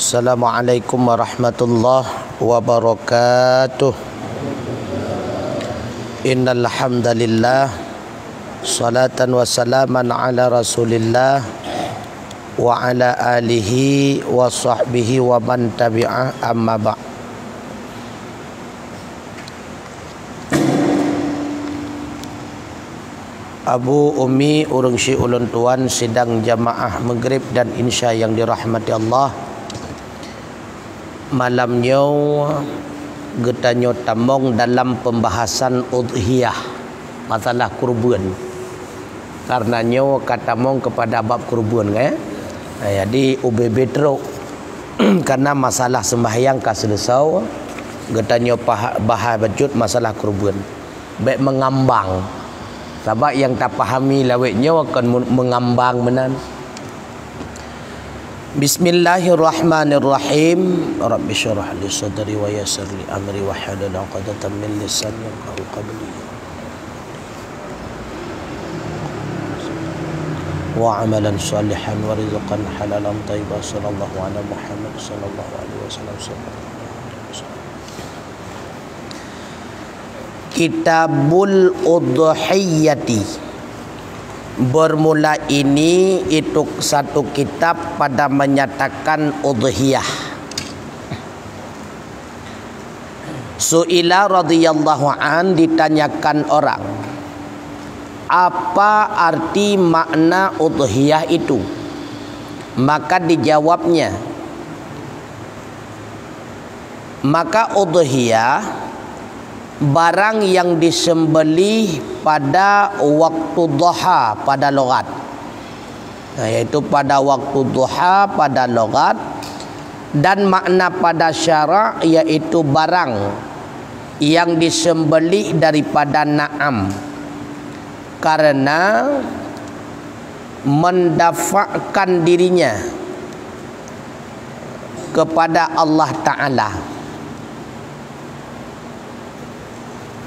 Assalamualaikum warahmatullahi wabarakatuh. Innal hamdalillah salatan wa salaman ala Rasulillah wa ala alihi wa sahbihi wa man tabi'ah, amma ba'. Abu Umi urang si ulun tuan sidang jamaah maghrib dan insya yang dirahmati Allah. Malamnya getanyo tamong dalam pembahasan udhiyah, masalah kurban. Karenanya katamong kepada bab kurban jadi UBB teruk karena masalah sembahyang ka selesai getanyo bahas bajut masalah kurban. Baik mengambang. Sebab yang tak pahami lawetnya akan mengambang menan. Bismillahirrahmanirrahim. Rabbi syrah li sadri wa yassir li amri wa hlul 'uqdatam min lisani yafqahu qawli. Wa 'amalan shalihan wa rizqan halalan thayyiban. Sallallahu ala Muhammad sallallahu alaihi wasallam. Kitabul Udhiyati. Bermula ini itu satu kitab pada menyatakan udhiyah. Su'ila radhiyallahu an, ditanyakan orang, apa arti makna udhiyah itu? Maka dijawabnya, maka udhiyah barang yang disembelih pada waktu duha pada logat, yaitu pada waktu duha pada logat, dan makna pada syara' yaitu barang yang disembelih daripada na'am karena mendafa'kan dirinya kepada Allah Ta'ala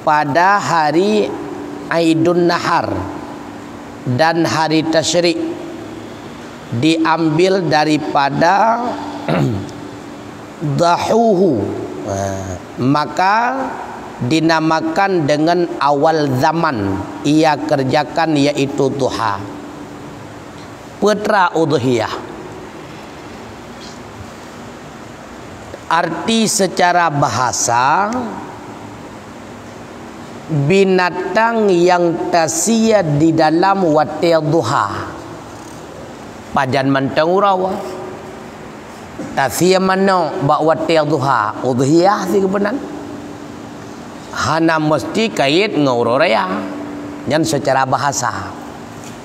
pada hari Aidun Nahar dan hari Tasyrik, diambil daripada dahuhu, maka dinamakan dengan awal zaman ia kerjakan, yaitu duha. Putra udhiyah, arti secara bahasa binatang yang tasia di dalam watil duha. Pajan mentang urawa tasia mana bak watil duha udhiyah si kebenan hana mesti kait ngau raya nyan secara bahasa.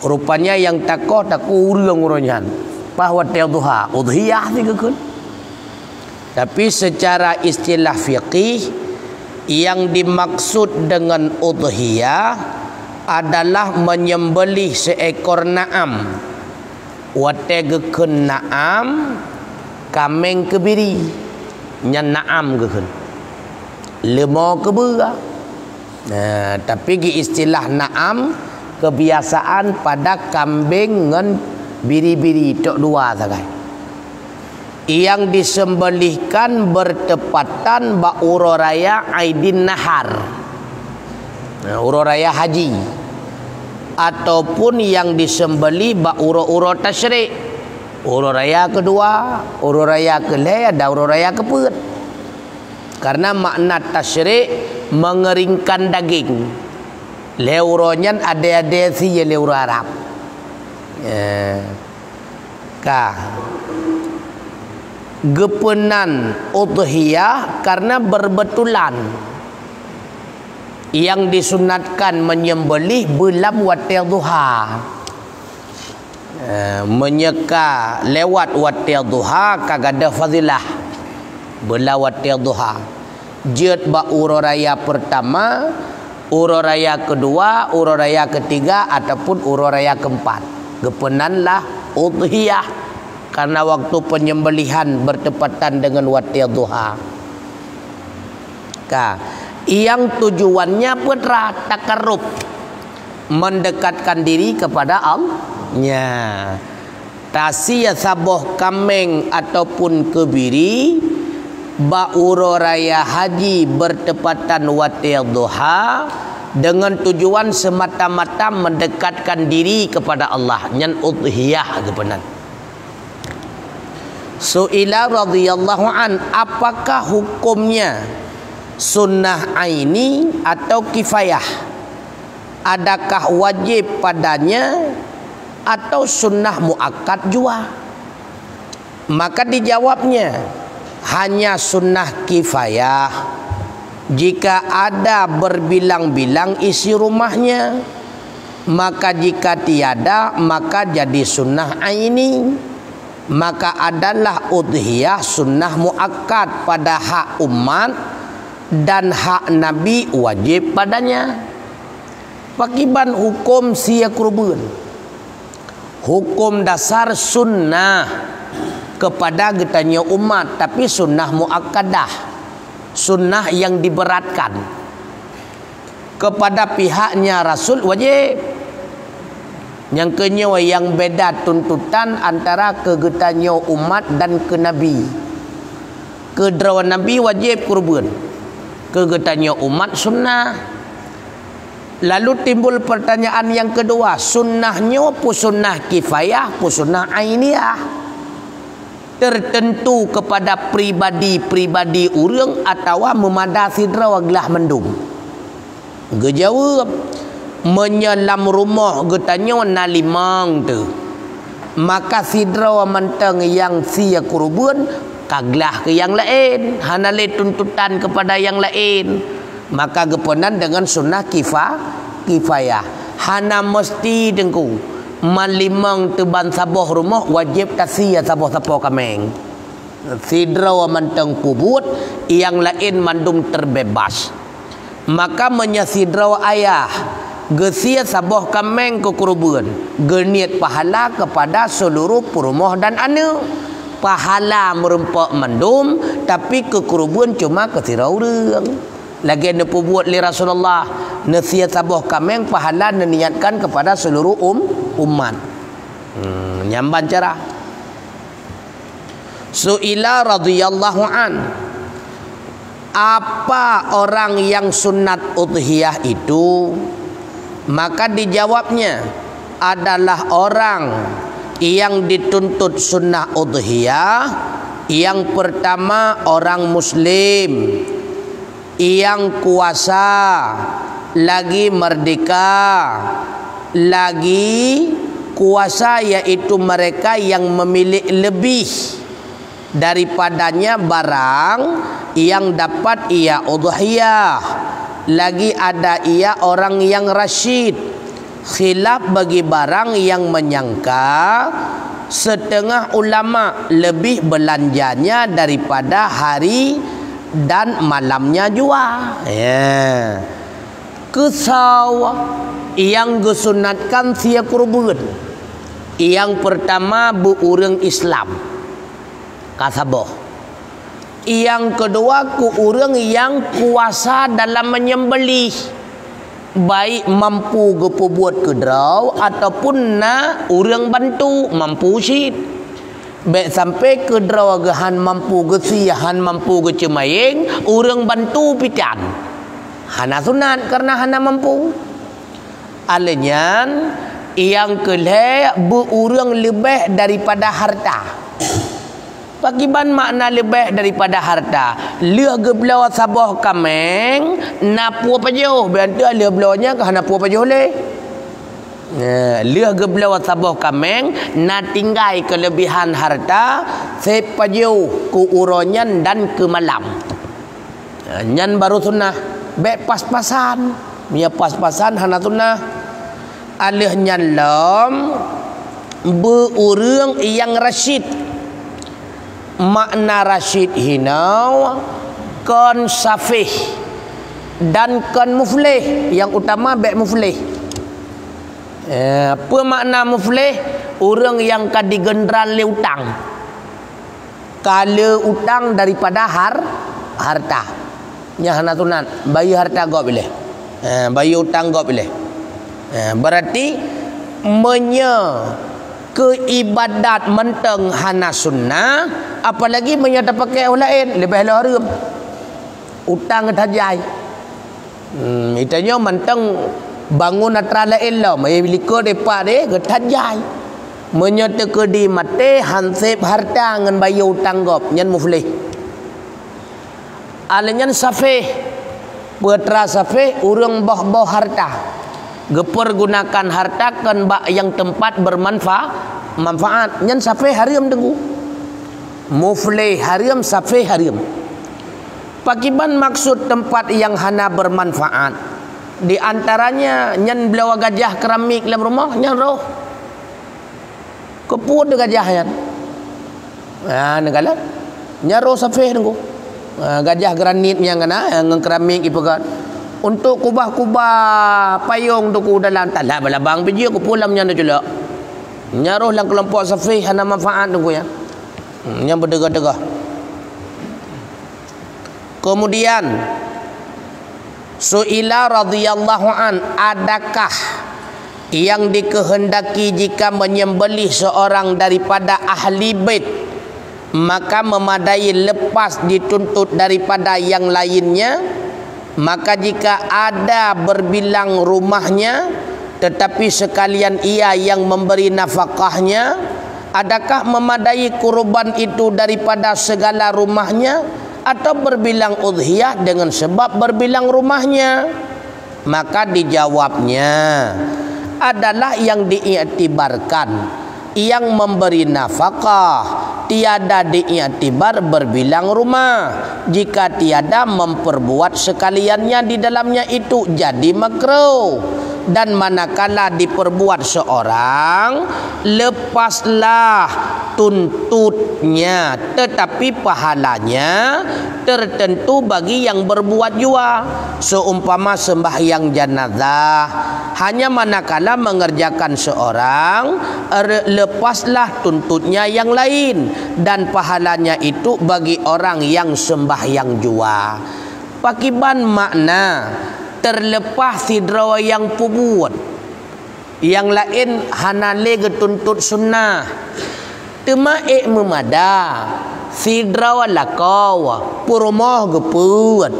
Rupanya yang takoh urang uronyan bahwa watil duha udhiyah si kekun. Tapi secara istilah fiqih, yang dimaksud dengan udhiyah adalah menyembelih seekor na'am. Wategekeun na'am kameng kebiri nyan na'am gekeun lemo kebeura. Nah, tapi gi istilah na'am kebiasaan pada kambing ngan biri-biri tok dua sagai. Yang disembelihkan bertepatan ba uro raya Aidin Nahar, uro raya haji, ataupun yang disembelih ba uro tasyrik, uro raya kedua, uro raya keleh, ada uro raya keput. Karena makna tasyrik mengeringkan daging. Leuronyan ada si leuro Arab. Gepenan udhiyah karena berbetulan yang disunatkan menyembelih bulan watil duha. menyeka lewat waktu duha kagada fadilah bela waktu duha. Jet ba uro raya pertama, uro raya kedua, uro raya ketiga ataupun uro raya keempat. Gepenanlah udhiyah karena waktu penyembelihan bertepatan dengan waktu duha. Yang tujuannya putra takarrub, mendekatkan diri kepada Allah-Nya. Tasiyah saboh kameng ataupun kebiri bauro raya haji bertepatan waktu duha dengan tujuan semata-mata mendekatkan diri kepada Allah. Nyan udhiyah gepenan. Su'ila radhiyallahu an, apakah hukumnya sunnah aini atau kifayah? Adakah wajib padanya atau sunnah muakkad jua? Maka dijawabnya hanya sunnah kifayah jika ada berbilang-bilang isi rumahnya. Maka jika tiada maka jadi sunnah aini. Maka adalah udhiyah sunnah muakkad pada hak umat dan hak Nabi wajib padanya. Pakiban hukum sia kurban, hukum dasar sunnah kepada getanya umat, tapi sunnah muakkadah, sunnah yang diberatkan kepada pihaknya Rasul wajib. Yang kenyawa yang beda tuntutan antara kegetanya umat dan ke Nabi. Kedrawan Nabi wajib kurban, kegetanya umat sunnah. Lalu timbul pertanyaan yang kedua, sunnahnya pu sunnah kifayah pu sunnah ainiyah, tertentu kepada pribadi-pribadi urang atau memadasi drawaglah mendum. Gejawab menyelam rumah getanya nalimang tu, maka sidra menteng yang sia kurban kaglah ke yang lain, hanale tuntutan kepada yang lain. Maka gepenan dengan sunnah kifayah. Hana mesti dengku malimang teban saboh rumah wajib tasia saboh-saboh kameng. Sidra menteng pubut, yang lain mandum terbebas. Maka menyasidra ayah gesia saboh kameng ke kurban, geniat pahala kepada seluruh perumah dan anak. Pahala merempak mendum, tapi ke kurban cuma ke tirau orang. Lagi ada buat li Rasulullah nasihat saboh kameng pahala diniatkan kepada seluruh umat. Nyamban cara. Su'ila radhiyallahu an, apa orang yang sunat udhiyah itu? Maka dijawabnya adalah orang yang dituntut sunnah udhiyah. Yang pertama orang muslim yang kuasa, lagi merdeka, lagi kuasa, yaitu mereka yang memiliki lebih daripadanya barang yang dapat ia udhiyah. Lagi ada ia orang yang rasyid. Khilaf bagi barang yang menyangka setengah ulama lebih belanjanya daripada hari dan malamnya jua. Ya. Kesau yang gesunatkan sia kurban. Yang pertama bu urang Islam kasaboh. Yang kedua ku urang yang kuasa dalam menyembelih, baik mampu gepu buat kedrau ataupun na urang bantu mampu syid. Baik sampai kedrau gahan mampu gesiahan mampu gecemayeng, urang bantu pitan. Hana sunat karena hana mampu. Alenyan yang kelih bu urang lebih daripada harta. Pakiban makna lebih daripada harta. Liah gebelaw saboh kameng napu apa jauh. Berarti liah belawnya ke napu apa jauh leh. Liah gebelaw saboh kameng na tinggai kelebihan harta sepa jauh ku uronyan dan ke malam. Nyan baru sunnah. Bek pas-pasan. Mia pas-pasan hana sunnah. Alih nyan lom beurang yang rasyid. Makna rasyid hinau kon safih dan kon muflih. Yang utama baik muflih. Apa makna muflih? Orang yang kadi gendral le utang. Kala utang daripada harta. Nya hanatunan bayi harta go boleh. Bayi utang go boleh. Berarti keibadat menteng hana sunnah, apalagi menyata pakai orang lain lebih haram. Utang tajai. Itanya menteng bangun atra lain lah, mai biliko depa de getajai. Menyata ke di mate hansip harta ngan bayi utang gop nyan muflih. Alenyan safih. Putra safih urang boh-boh harta. Gepergunakan harta kan bak yang tempat bermanfaat. Nyan safih haram tenggu. Muflih haram, safih haram. Pakiban maksud tempat yang hana bermanfaat. Di antaranya nyan belawa gajah keramik dalam rumah nyan roh. Keput de gajah yan. Negala. Nyan roh safih tenggu. Gajah granit yang kena yang keramik ipagat. Untuk kubah-kubah payung tu ku dalam talak balabang biji ku pulang nya jula. Nyaruh lang kelompok safih hana manfaat tu ya. Yang berdegah-degah. Kemudian Su'ila radhiyallahu an, adakah yang dikehendaki jika menyembelih seorang daripada ahli bait maka memadai lepas dituntut daripada yang lainnya? Maka jika ada berbilang rumahnya tetapi sekalian ia yang memberi nafkahnya, adakah memadai kurban itu daripada segala rumahnya atau berbilang udhiyah dengan sebab berbilang rumahnya? Maka dijawabnya adalah yang diiktibarkan yang memberi nafkah tiada diiktibar berbilang rumah. Jika tiada memperbuat sekaliannya di dalamnya itu jadi makruh. Dan manakala diperbuat seorang, lepaslah tuntutnya, tetapi pahalanya tertentu bagi yang berbuat jua. Seumpama sembahyang jenazah, hanya manakala mengerjakan seorang, lepaslah tuntutnya yang lain, dan pahalanya itu bagi orang yang sembahyang jua. Pakiban makna terlepas sidra yang pubuat, yang lain hanale getuntut sunnah temaik memada sidra lakau purmoh gepuat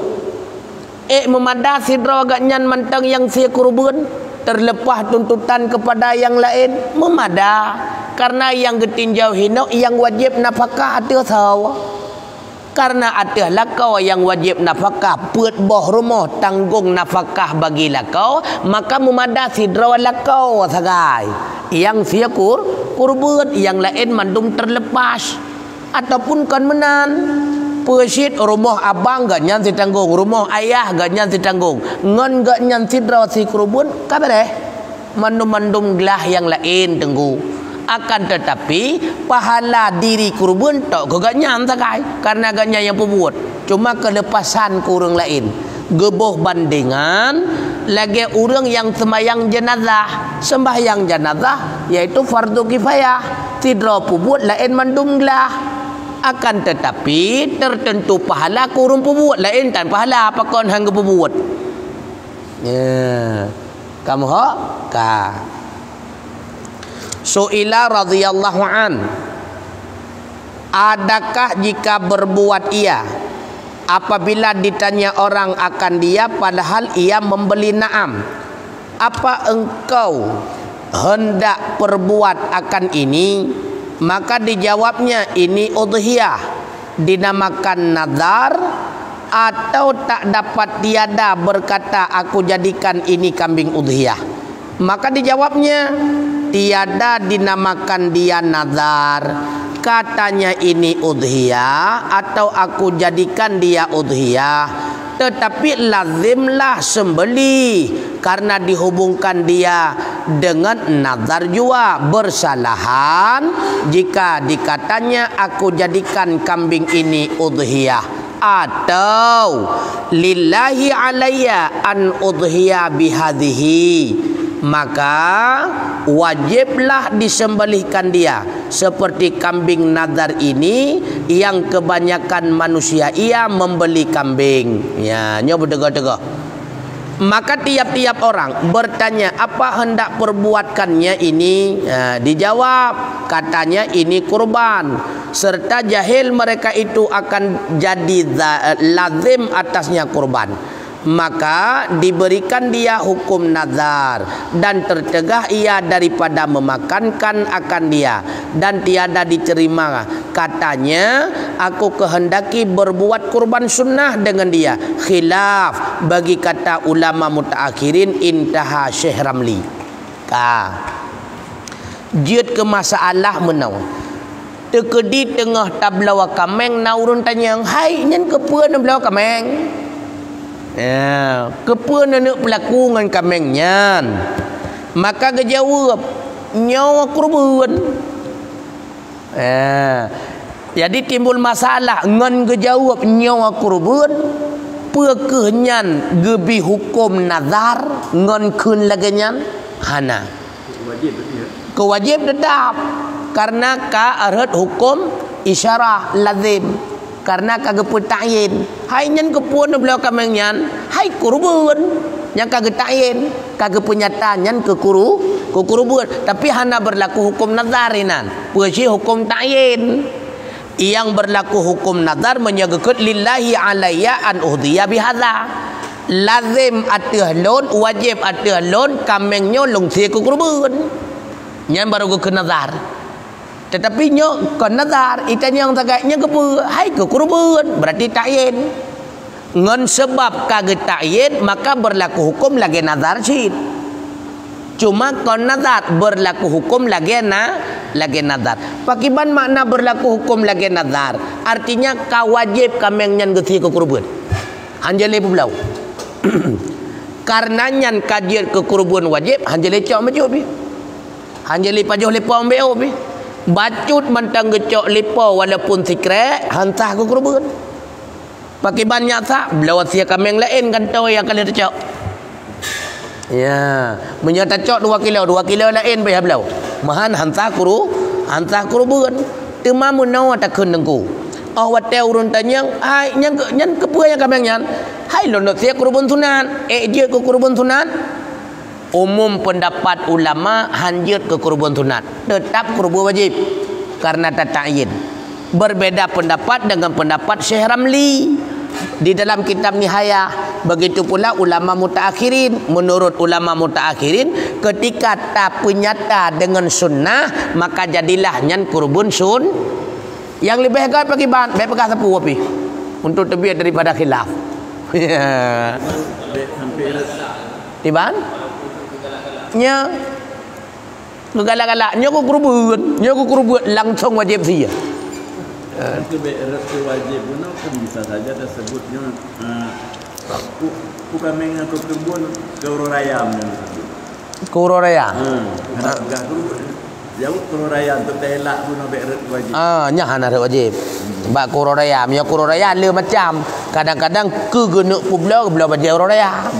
memada sidra ganyan mantang yang sia kurban terlepas tuntutan kepada yang lain memada, karena yang getinjau hino yang wajib nafkah atuh sawa. Karena ada lakau yang wajib nafkah, put boh rumah tanggung nafkah bagi lakau, maka memada sidra lakau sagai. Yang sia kurban, yang lain mandum terlepas ataupun kan menan. Persit rumah abang gak nyan si tanggung, rumah ayah gak nyan si tanggung, ngon gak nyan sidra si kurban, kabar deh. Mandum-mandum gelah yang lain tenggu. Akan tetapi pahala diri kurban tak gagaknya sakai karena agaknya yang pembuat, cuma kelepasan ke orang lain. Geboh bandingan lagi orang yang sembahyang jenazah yaitu fardu kifayah, tidra pembuat lain mandum gelah. Akan tetapi tertentu pahala ke orang pembuat lain kan pahala apa kon hang pembuat. Kamu hok ka Su'ila radhiyallahu an, adakah jika berbuat ia apabila ditanya orang akan dia padahal ia membeli na'am, apa engkau hendak perbuat akan ini? Maka dijawabnya ini udhiyah, dinamakan nazar, atau tak dapat tiada berkata aku jadikan ini kambing udhiyah. Maka dijawabnya tiada dinamakan dia nazar, katanya ini udhiyah atau aku jadikan dia udhiyah, tetapi lazimlah sembeli karena dihubungkan dia dengan nazar jua. Bersalahan jika dikatanya aku jadikan kambing ini udhiyah, atau lillahi alayya an udhiyah bihadhihi, maka wajiblah disembelihkan dia seperti kambing nazar ini yang kebanyakan manusia ia membeli kambing. Ya, nyo berdegah-degah. Maka tiap-tiap orang bertanya, apa hendak perbuatkannya ini? Ya, dijawab, katanya ini kurban. Serta jahil mereka itu akan jadi lazim atasnya kurban. Maka diberikan dia hukum nazar dan tercegah ia daripada memakankan akan dia dan tiada diterima. Katanya, aku kehendaki berbuat kurban sunnah dengan dia. Khilaf bagi kata ulama mutaakhirin, intaha Syekh Ramli. Jut ke masalah menau. Tekedi tengah tablawa kameng naurun tanya, hai nyen kepuan tablawa kameng. Ya, kepuan nak pelaku dengan kamengnya. Maka dia jawab, nyawa kurban. Ya. Jadi timbul masalah ngan gejawab nyawa kurban, pekenyan gebi hukum nazar ngan kun lagenyan hana. Kewajib tetap karena ka arhat hukum isyarah lazim. Karena kagak putayin, hai nyen kepuan belau kamengyan, hai kurban, yang kagak tayin, kagak penyata nyen ke kurban, tapi hana berlaku hukum nazarinan, puisi hukum tayin. Yang berlaku hukum nazar menyegekut lillahi alayya an uhdhiya bihadza. Lazim atuhlun, wajib atuhlun kamengnya lungsi ke kurban. Nyen baru ke nazar. Tetapi nyo kon nazar itanya yang tagaknya ke hai ke kurban berarti tayin ngan sebab kagak tayin maka berlaku hukum lagi nazar sid. Cuma kon nazar berlaku hukum lagi nazar. Pakiban makna berlaku hukum lagi nazar artinya kawajib kamengnya geti ke kurban hanjale pulau. Karena nyan kajian ke kurban wajib hanjale cok maju bi hanjale pajoh lepa ambeo bi bacut mentang gecok lipa walaupun sikret hantah ke kurban. Pakai banyak tak belawat sia kameng lain kan tahu yang kali tercok. Ya, menyata cok 2 kilo lain bayar belau. Mahan hantah kurban. Tema munau takun dengku. Awat urun tanyang, hai nyan kepuan yang kameng nyan. Hai lonot sia kurban sunat. Dia ke kurban sunat. Umum pendapat ulama hanjut ke kurban sunat, tetap kurban wajib karena tata'yin. Berbeda pendapat dengan pendapat Syekh Ramli di dalam kitab Nihayah. Begitu pula ulama mutaakhirin. Menurut ulama mutaakhirin, ketika tak penyata dengan sunnah maka jadilah nyan kurban sun. Yang lebih hebat bagi ban, baik pegang sapu api untuk terbiar daripada khilaf. Di ban? Nya galak-galak nya ko kurban langsung wajib dia. Itu wajib pun bisa saja tersebutnya bukan mengaku kurban keuraya Kuroraya. Jauh kuroraya untuk telak pun wajib. Nya hana wajib. Ba kuroraya, nya kuroraya le macam kadang-kadang kegenuk pula baca kuroraya.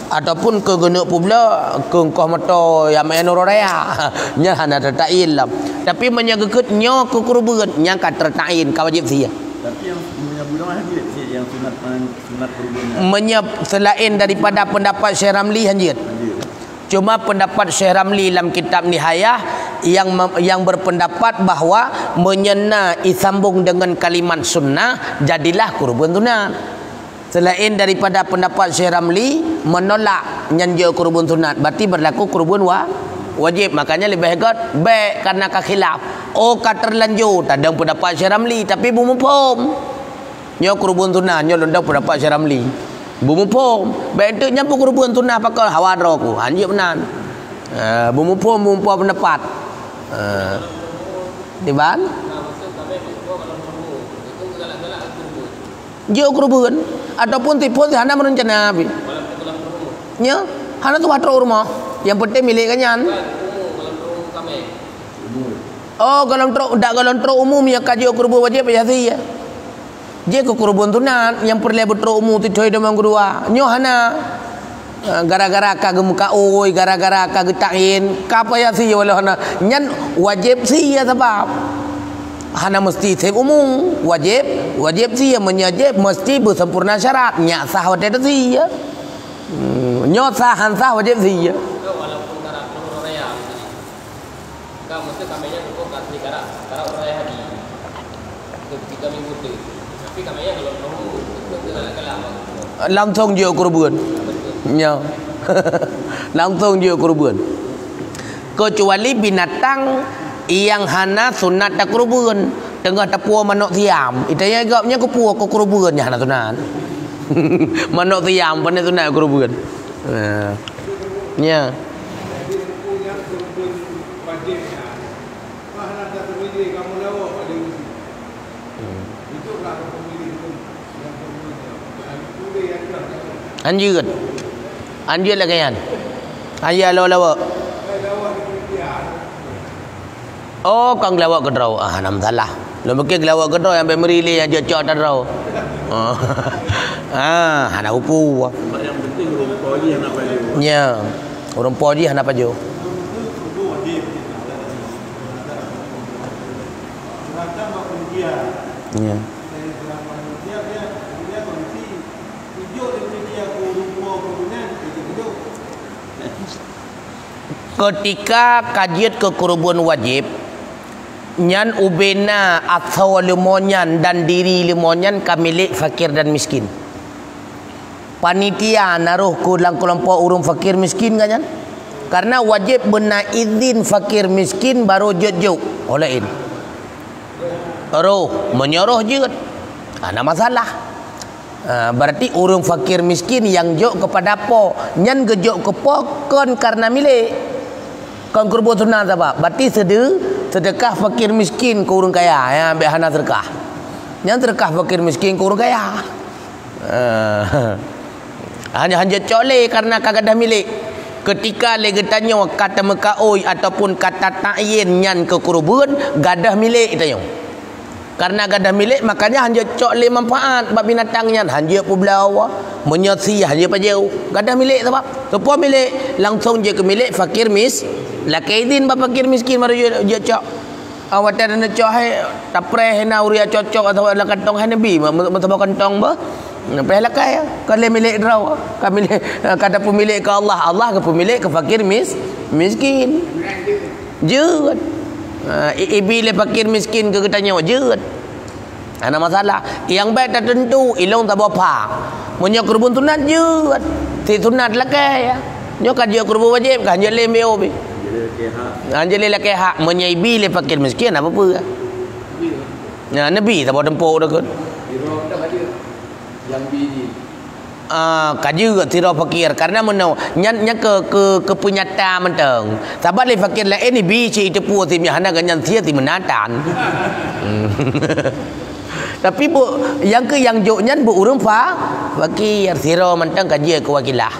Ataupun kegenuk pula kengkoh motor yang main kuroraya. Nya hana tertain lah. Tapi menyegekut nya ke kurban nya ka tertain ka wajib sia. Tapi yang menyebutkan yang sunat kurban. Selain daripada pendapat Syekh Ramli hanjit. Cuma pendapat Syekh Ramli dalam kitab Nihayah yang berpendapat bahawa menyena disambung dengan kalimat sunnah jadilah kurban sunat. Selain daripada pendapat Syekh Ramli menolak nyanjau kurban sunat, berarti berlaku kurban wajib. Makanya lebih hebat baik karena khilaf. Oh ka terlanjur tadang pendapat Syekh Ramli tapi bumupom. Nyo kurban sunat nyo lendang pendapat Syekh Ramli. Bumupom baik tu nyampu kurban sunat pakal hawadro ku hanjir benan. Bumupom pendapat. Diban? Jo kurban ataupun tipu hana merencana abi. Nya Hana tu patro rumah. Yang penting milik kanyan. Oh, kalau truk umum yang kaji kurban wajib ya sih ya. Dia ke kurban tunat yang perlu betul umum tu coy demang kedua. Nyo hana gara-gara kagak muka oi, gara-gara kagak takin, kapa ya sih walau hana nyan wajib sih ya sebab hana mesti sep umum wajib sih ya menyajib mesti bersempurna syarat nyak sah wajib sih ya. Nyo sah han sah wajib sih ya. Walaupun cara peluru raya, kamu mesti kaminya cukup kasih cara orang raya haji ketika minggu tu. Tapi kaminya kalau peluru itu kalau langsung je kurban. Ya. Langsung je kurban. Kecuali binatang yang hana sunat tak kurban. Tengah tapua manuk siam. Itanya agaknya kupua ke kurban nya hana sunat. Manuk siam pandai sunat kurban. Ya. Anjir lah kan. Anjir lawa. Oh, kang lawak ke draw. Ah, nam salah. Lo mungkin lawak ke draw yang memerili yang cocok tak draw. Oh. Ah, hana upu. Yang penting rumput dia nak baju. Ya. Orang poji hana baju. Ya. Ketika kajian ke kurban wajib nyan ubena atau lemonyan dan diri lemonyan kamilik fakir dan miskin. Panitia naruh ke dalam kelompok urung fakir miskin kan nyan? Karena wajib bena izin fakir miskin baru juk oleh ini. Roh menyuruh juga. Ada masalah. Berarti urung fakir miskin yang juk kepada po nyan gejuk ke po kon karena milik. Kan kurban sunat apa? Berarti sedekah fakir miskin ke urang kaya ya ambil hana sedekah. Yang sedekah fakir miskin ke urang kaya. Hanya cole karena kagak dah milik. Ketika lagi tanya kata mekaoi ataupun kata ta'yin nyan ke kurban gadah milik tanya. Karena gadah milik makanya hanya cole manfaat bab binatang nyan hanya publawa menyasi hanya pajau gadah milik sebab kepo milik langsung je ke milik fakir Lakaidin bapa fakir miskin baru je cok. Awak ada nak cok hai tapre hena uria cocok atau ada kantong hai nabi betul kantong ba. Pe lakai kalau milik draw kami kata pemilik ke Allah ke pemilik ke fakir miskin. Jeut. Ibi le fakir miskin ke tanya jeut. Ana masalah yang baik tak tentu ilong tak apa. Munyo kurban sunat jeut. Si sunat lakai ya. Nyo kan je kurban wajib kan je le meo bi. Anjali laki hak menyaibi le fakir miskin apa-apa. Ya nabi tak bawa tempuk dah kan. yang bini. Kaji ke tira fakir karena menau nya ke penyata menteng. Sabat le fakir lain ni bi ci tepu ti mi hana ganyan sia ti menatan. Tapi bu yang jok nyan bu urang fakir tira menteng kaji ke wakilah.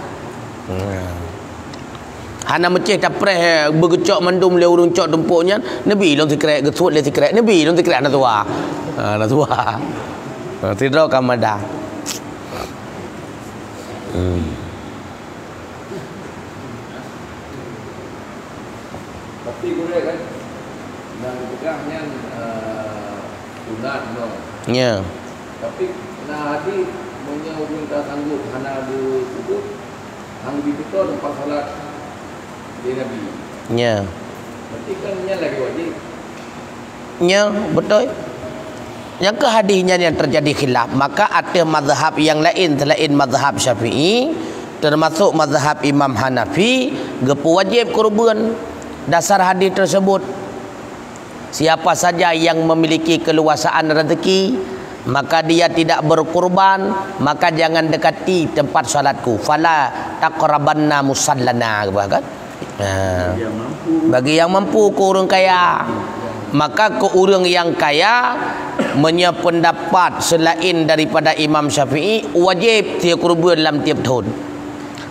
Hana meceh tapreh bergecok mandum le urung cok tempuknya nabi long sikrek gesut le sikrek nabi long sikrek na tua tidak kamada tapi boleh kan nang pegangnya sunat no ya tapi nah hadi menyau tak sanggup hana bu itu hang betul tempat salat Nabi. Ya. Berarti kan nya lagi wajib. Ya, betul. Yang ke hadisnya yang terjadi khilaf, maka ada mazhab yang lain selain mazhab Syafi'i, termasuk mazhab Imam Hanafi, gepu wajib kurban. Dasar hadis tersebut, siapa saja yang memiliki keluasaan rezeki, maka dia tidak berkurban, maka jangan dekati tempat salatku. Fala taqrabanna musallana, kan? Bagi yang mampu ke orang kaya, maka ke orang yang kaya menyependapat selain daripada Imam Syafi'i wajib tiap kurban dalam tiap tahun.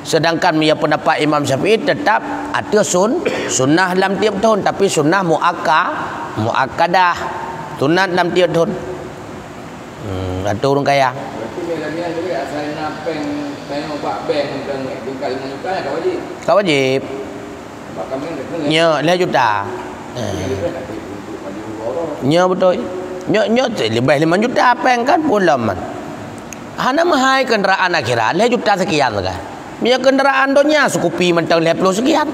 Sedangkan ia pendapat Imam Syafi'i tetap ada sunnah dalam tiap tahun, tapi sunnah muakkadah, sunat dalam tiap tahun. Ada orang kaya. Berarti dia juga asal napeng saya obat bank dan tinggal 5 juta ya wajib. Kau wajib. Sebab kami nak Nya 5 juta. Nya betul. Nya lebih 5 juta peng kan pula man. Hana mahai kenderaan akhirat 5 juta sekian kan. Punya kenderaan donya sukupi mentang 50 sekian.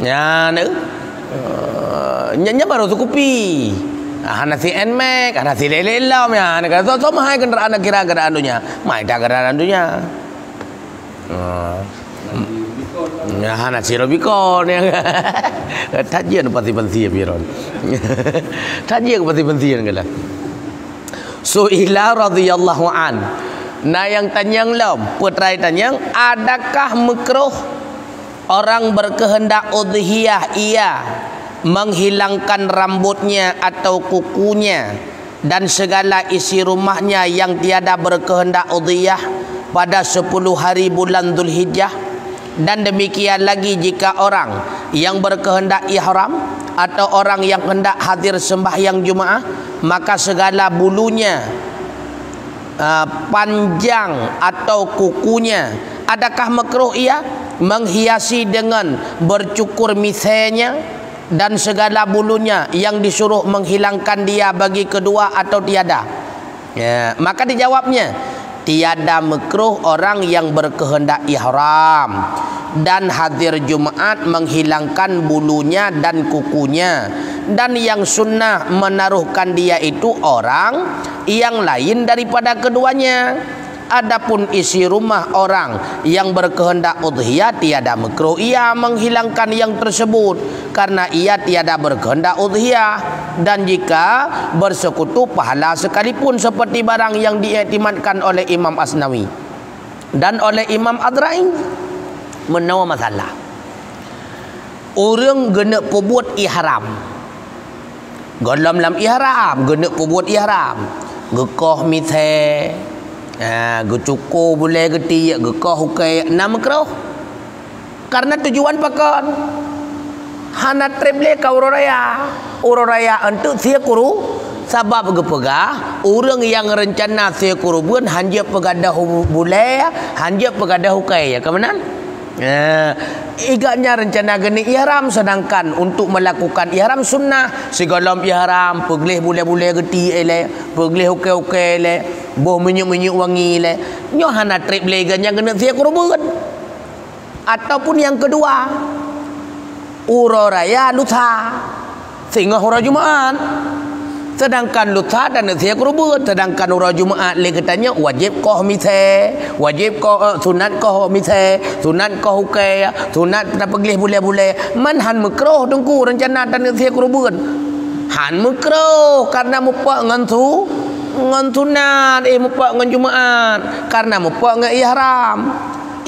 Ya, nya baru sukupi. Hana si Nmax, hana si Lelelam ya. Negara so mahal kenderaan kenderaan dunia. Mai dah kenderaan dunia. Ya hana si Rubicon ya. Tajian pasti pensi biron. Tajian pasti pensi kan. Su'ila radhiyallahu an. Nah yang tanyang lam, putrai tanyang, adakah makruh orang berkehendak udhiyah ia menghilangkan rambutnya atau kukunya dan segala isi rumahnya yang tiada berkehendak udhiyah pada 10 hari bulan Dzulhijjah? Dan demikian lagi jika orang yang berkehendak ihram atau orang yang hendak hadir sembahyang Jumaat, maka segala bulunya panjang atau kukunya, adakah makruh ia menghiasi dengan bercukur misenya dan segala bulunya yang disuruh menghilangkan dia bagi kedua atau tiada? Ya, maka dijawabnya tiada makruh orang yang berkehendak ihram dan hadir Jumaat menghilangkan bulunya dan kukunya, dan yang sunnah menaruhkan dia itu orang yang lain daripada keduanya. Adapun isi rumah orang yang berkehendak udhiyah, tiada makruh ia menghilangkan yang tersebut karena ia tiada berkehendak udhiyah, dan jika bersekutu pahala sekalipun, seperti barang yang diiktimadkan oleh Imam Asnawi dan oleh Imam Adra'i. Menawa masalah orang kena perbuat ihram, dalam ihram kena perbuat ihram, gekoh mithe, gecukur boleh geti, gekoh hukai, nama kerauh karena tujuan pakan hana treble ka uraya untuk sia kuru sabab gepegah orang yang rencana sia kuru bun hanja pegadah boleh, hanja pegadah hukai ya kemenan. Igaknya rencana geni ihram, sedangkan untuk melakukan ihram sunnah segalam ihram peglih boleh geti ele, peglih ukai ele, boh minyak wangi ele, nyo hana trip leganya kena sia kurban. Ataupun yang kedua, uro raya lutha sehingga uro Jumaat, sedangkan lutha dan sia kurban, sedangkan uro Jumaat le katanya wajib koh mithe, wajib koh sunat koh mithe, sunat koh ukai, sunat tak peglih boleh man han makruh tungku rencana dan sia kurban han makruh karena mupak ngan sunat mupak ngan Jumaat karena mupak ngan ihram.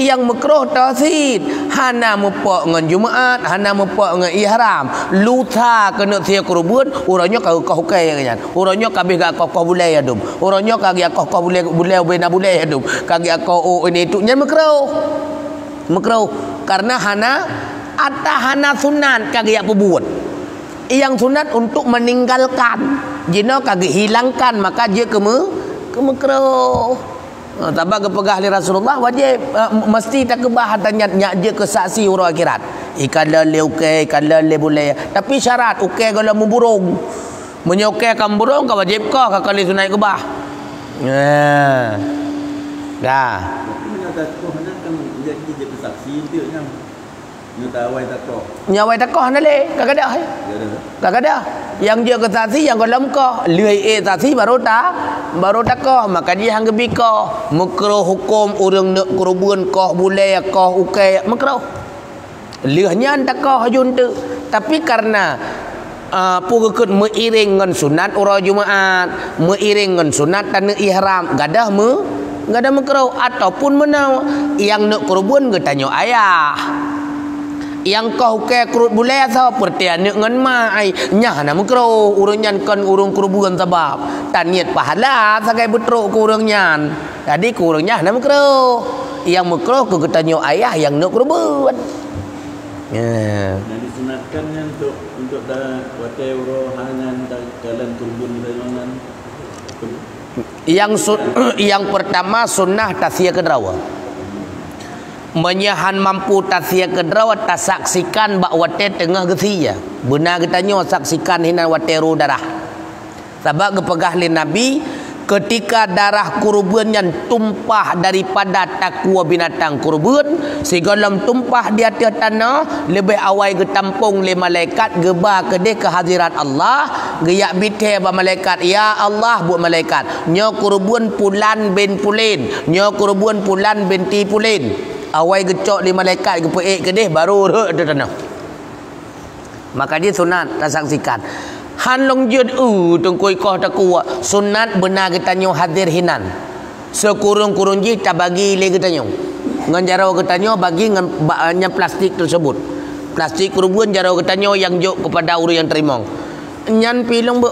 Yang makruh tauhid hana mupak ngan Jumaat, hana mupak ngan ihram, lutha kena sia kurban, urangnya kau hukai kan, urangnya kabeh gak kau boleh adum, urangnya kagi kau boleh bena boleh adum, kagi kau ini itu nya makruh karena hana sunat kagi apa buat. Yang sunat untuk meninggalkan, jina kagi hilangkan, maka dia ke makruh. Tabak kepegah li Rasulullah wajib mesti tak kebah tanya je ke saksi urang akhirat. Ikala le ukai, ikala le boleh. Tapi syarat ukai kalau memburung. Menyokai kam burung ka wajib ka kali sunat kebah. Dah. Menyata koh nak kan jadi je saksi dia nya. Nyawai takoh. Nyawai takoh na le, kagak ada. Kagak ada. Yang dia ke saksi yang dalam kah leuy saksi baru takoh, maka dia hang gebi kah makruh hukum orang nak kurban kah boleh kah ukai makruh. Leuhnya takoh hajun tu. Tapi karena pukul meiring dengan sunat urang Jumaat, meiring dengan sunat dan ihram, gadah makruh. Ataupun menau yang nak kurban ke tanya ayah, yang kau ke kurut boleh atau pertian dengan mai nya na makruh urang nyan kan urang kurban sebab taniat pahala sagai betruk ku urang nyan, jadi ku urang nya na makruh. yang makruh ke tanya ayah yang nak kurban. Ya. Dan disunatkannya untuk dah watai rohangan jalan turbun dengan yang pertama sunnah tasya kedrawa. Menyahan mampu tasya kedrawa tak saksikan bak watai tengah gesiya. Benar katanya saksikan hina watai ru darah. Sebab kepegah li Nabi ketika darah kurban yang tumpah daripada takwa binatang kurban sehingga dalam tumpah di atas tanah lebih awal getampung le malaikat geba kedeh kehadiran Allah geyak bithe ba malaikat ya Allah buat malaikat nya kurban pulan bin pulin nya kurban pulan binti pulin awal gecok li malaikat gepeek kedeh baru ada tanah maka dia sunat tak saksikan han long jud tengkoi koh takwa sunat benar kita nyo hadir hinan sekurung-kurung ji tak bagi le kita nyo ngan jarau kita nyo bagi ngan plastik tersebut plastik kurban jarau kita nyo yang jok kepada orang yang terima nyan pilong be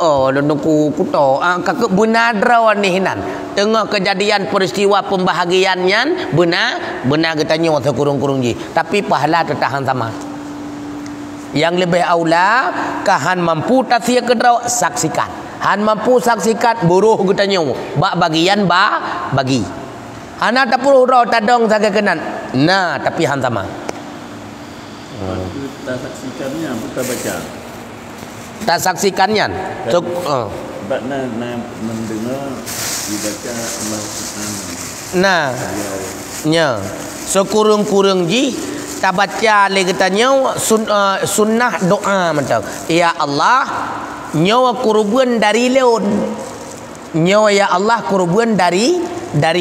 ku kuto kakek benar drawan ni hinan tengah kejadian peristiwa pembahagian nyan benar kita nyo sekurung-kurung ji tapi pahala tertahan sama. Yang lebih aula kahan mampu tasya kedraw saksikan. Han mampu saksikan buruh gutanya bak bagian bagi. Hana tak perlu raw tadong saga kenan. Nah, tapi han sama. Tak saksikannya bukan baca. Tak saksikannya. So, sebab mendengar dibaca Al-Quran. Nah. Nya. Sekurung-kurung ji tak baca le katanya sunnah doa macam ya Allah nyawa kurban dari lon nyawa ya Allah kurban dari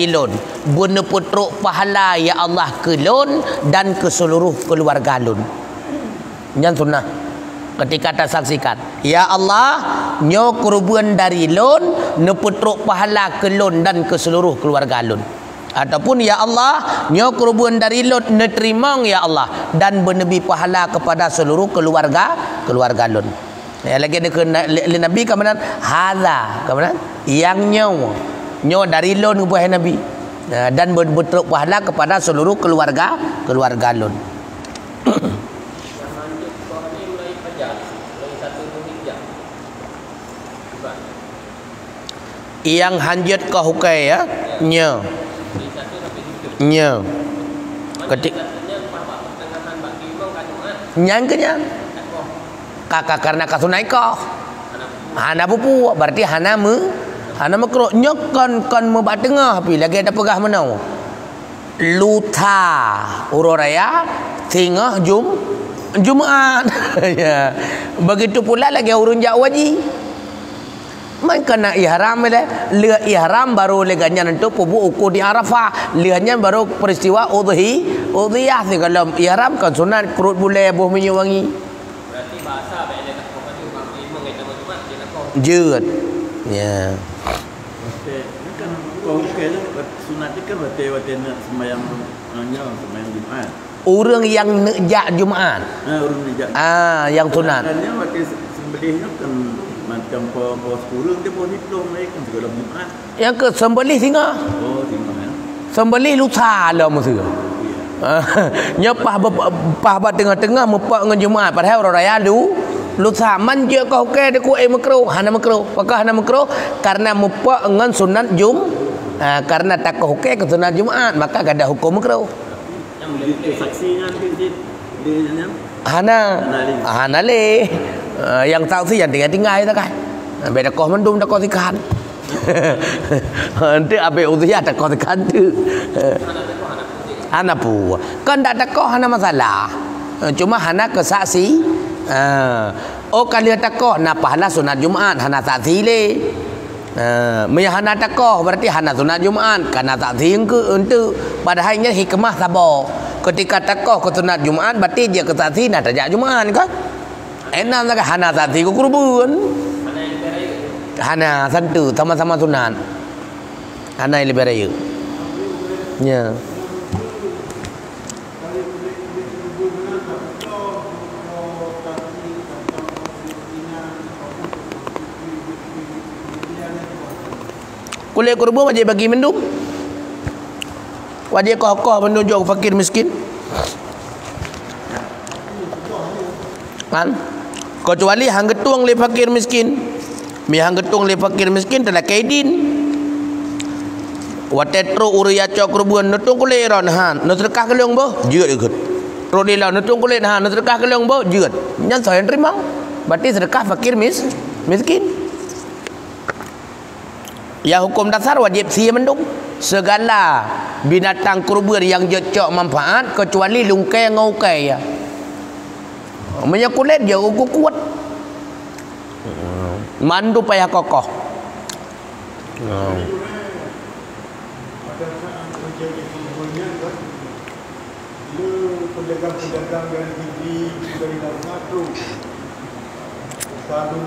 lon guna putruk pahala ya Allah ke lon dan ke seluruh keluarga lon yang sunnah ketika tak saksikan ya Allah nyawa kurban dari lon ne putruk pahala ke lon dan ke seluruh keluarga lon ataupun ya Allah nyo kurban dari lot neterimang ya Allah dan benebi pahala kepada seluruh keluarga lon ya lagi ada le Nabi kamanan hadza kamanan yang nyo dari lon kepada Nabi dan berbentuk pahala kepada seluruh keluarga lon. Yang hanjut ke hukai ya nyo nya ketika nyang kenyang kakak karena kasunai kau hana pupu berarti hana makro nyokon kon membak tengah pi lagi ada pegah menau luta uroraya tengah Jumaat ya begitu pula lagi urun jak wajib man kena ihram le ihram baru le ganyan untuk pubu ukur di Arafah lihatnya baru peristiwa udhiyah kalau ihram kan sunat perut boleh buah minyak wangi berarti bahasa baiknya tak kau kan Jumat dia nak kau jeut ya okey kan kau okey sunat ni kan wate nak sembahyang Jumaat orang yang nejak Jumaat orang nejak yang sunat dan wate sembelihnya kan macam pos kurung dia pun hitung mereka segala Jumaat. Yang ke sembelih singa. Oh, singa ya. Sembelih lusa lah mesti. Nyepah pah tengah-tengah mepak dengan Jumaat padahal orang raya lusa man je kau ke de ku makruh hana makruh. Apakah hana makruh? Karena mepak dengan sunat karena tak ke sunat Jumaat maka ada hukum makruh. Yang saksinya dia hana le yang tahu sih yang tinggal itu kan beda kau mendung tak kau tikan nanti abe usia tak kau tikan tu hana pu kan tak kau hana masalah cuma hana kesaksi kali tak kau na pahala sunat Jumaat hana saksi le hana tak kau berarti hana sunat Jumaat karena saksi untuk padahalnya hikmah sabar ketika takoh ke sunat Jumaat berarti dia kesaksi nak tajak Jumaat kan enak sangat hana saksi ke kurban hana santu sama-sama sunat hana yang lebih raya ya kulit kurban wajib bagi mendung Wajib kokoh menunjuk fakir miskin. Kan? Kecuali hang getung le fakir miskin. Mi hang getung le fakir miskin telah kaidin. Watetro uriya cokrubuan nutung kule ron han. Nutrkah kelong boh, jeut ikut. Rodila nutung kule han, nutrkah kelong boh, jeut. Nyan saya terima. Berarti sedekah fakir miskin. Ya hukum dasar wajib sia mendung. Segala binatang kurban yang jecok manfaat kecuali lungkai ngaukai ya. Punya kulit dia kuat. Mandu payah kokoh. Pada saat terjadi kurbannya kan, pedagang-pedagang yang gigi dari dalam satu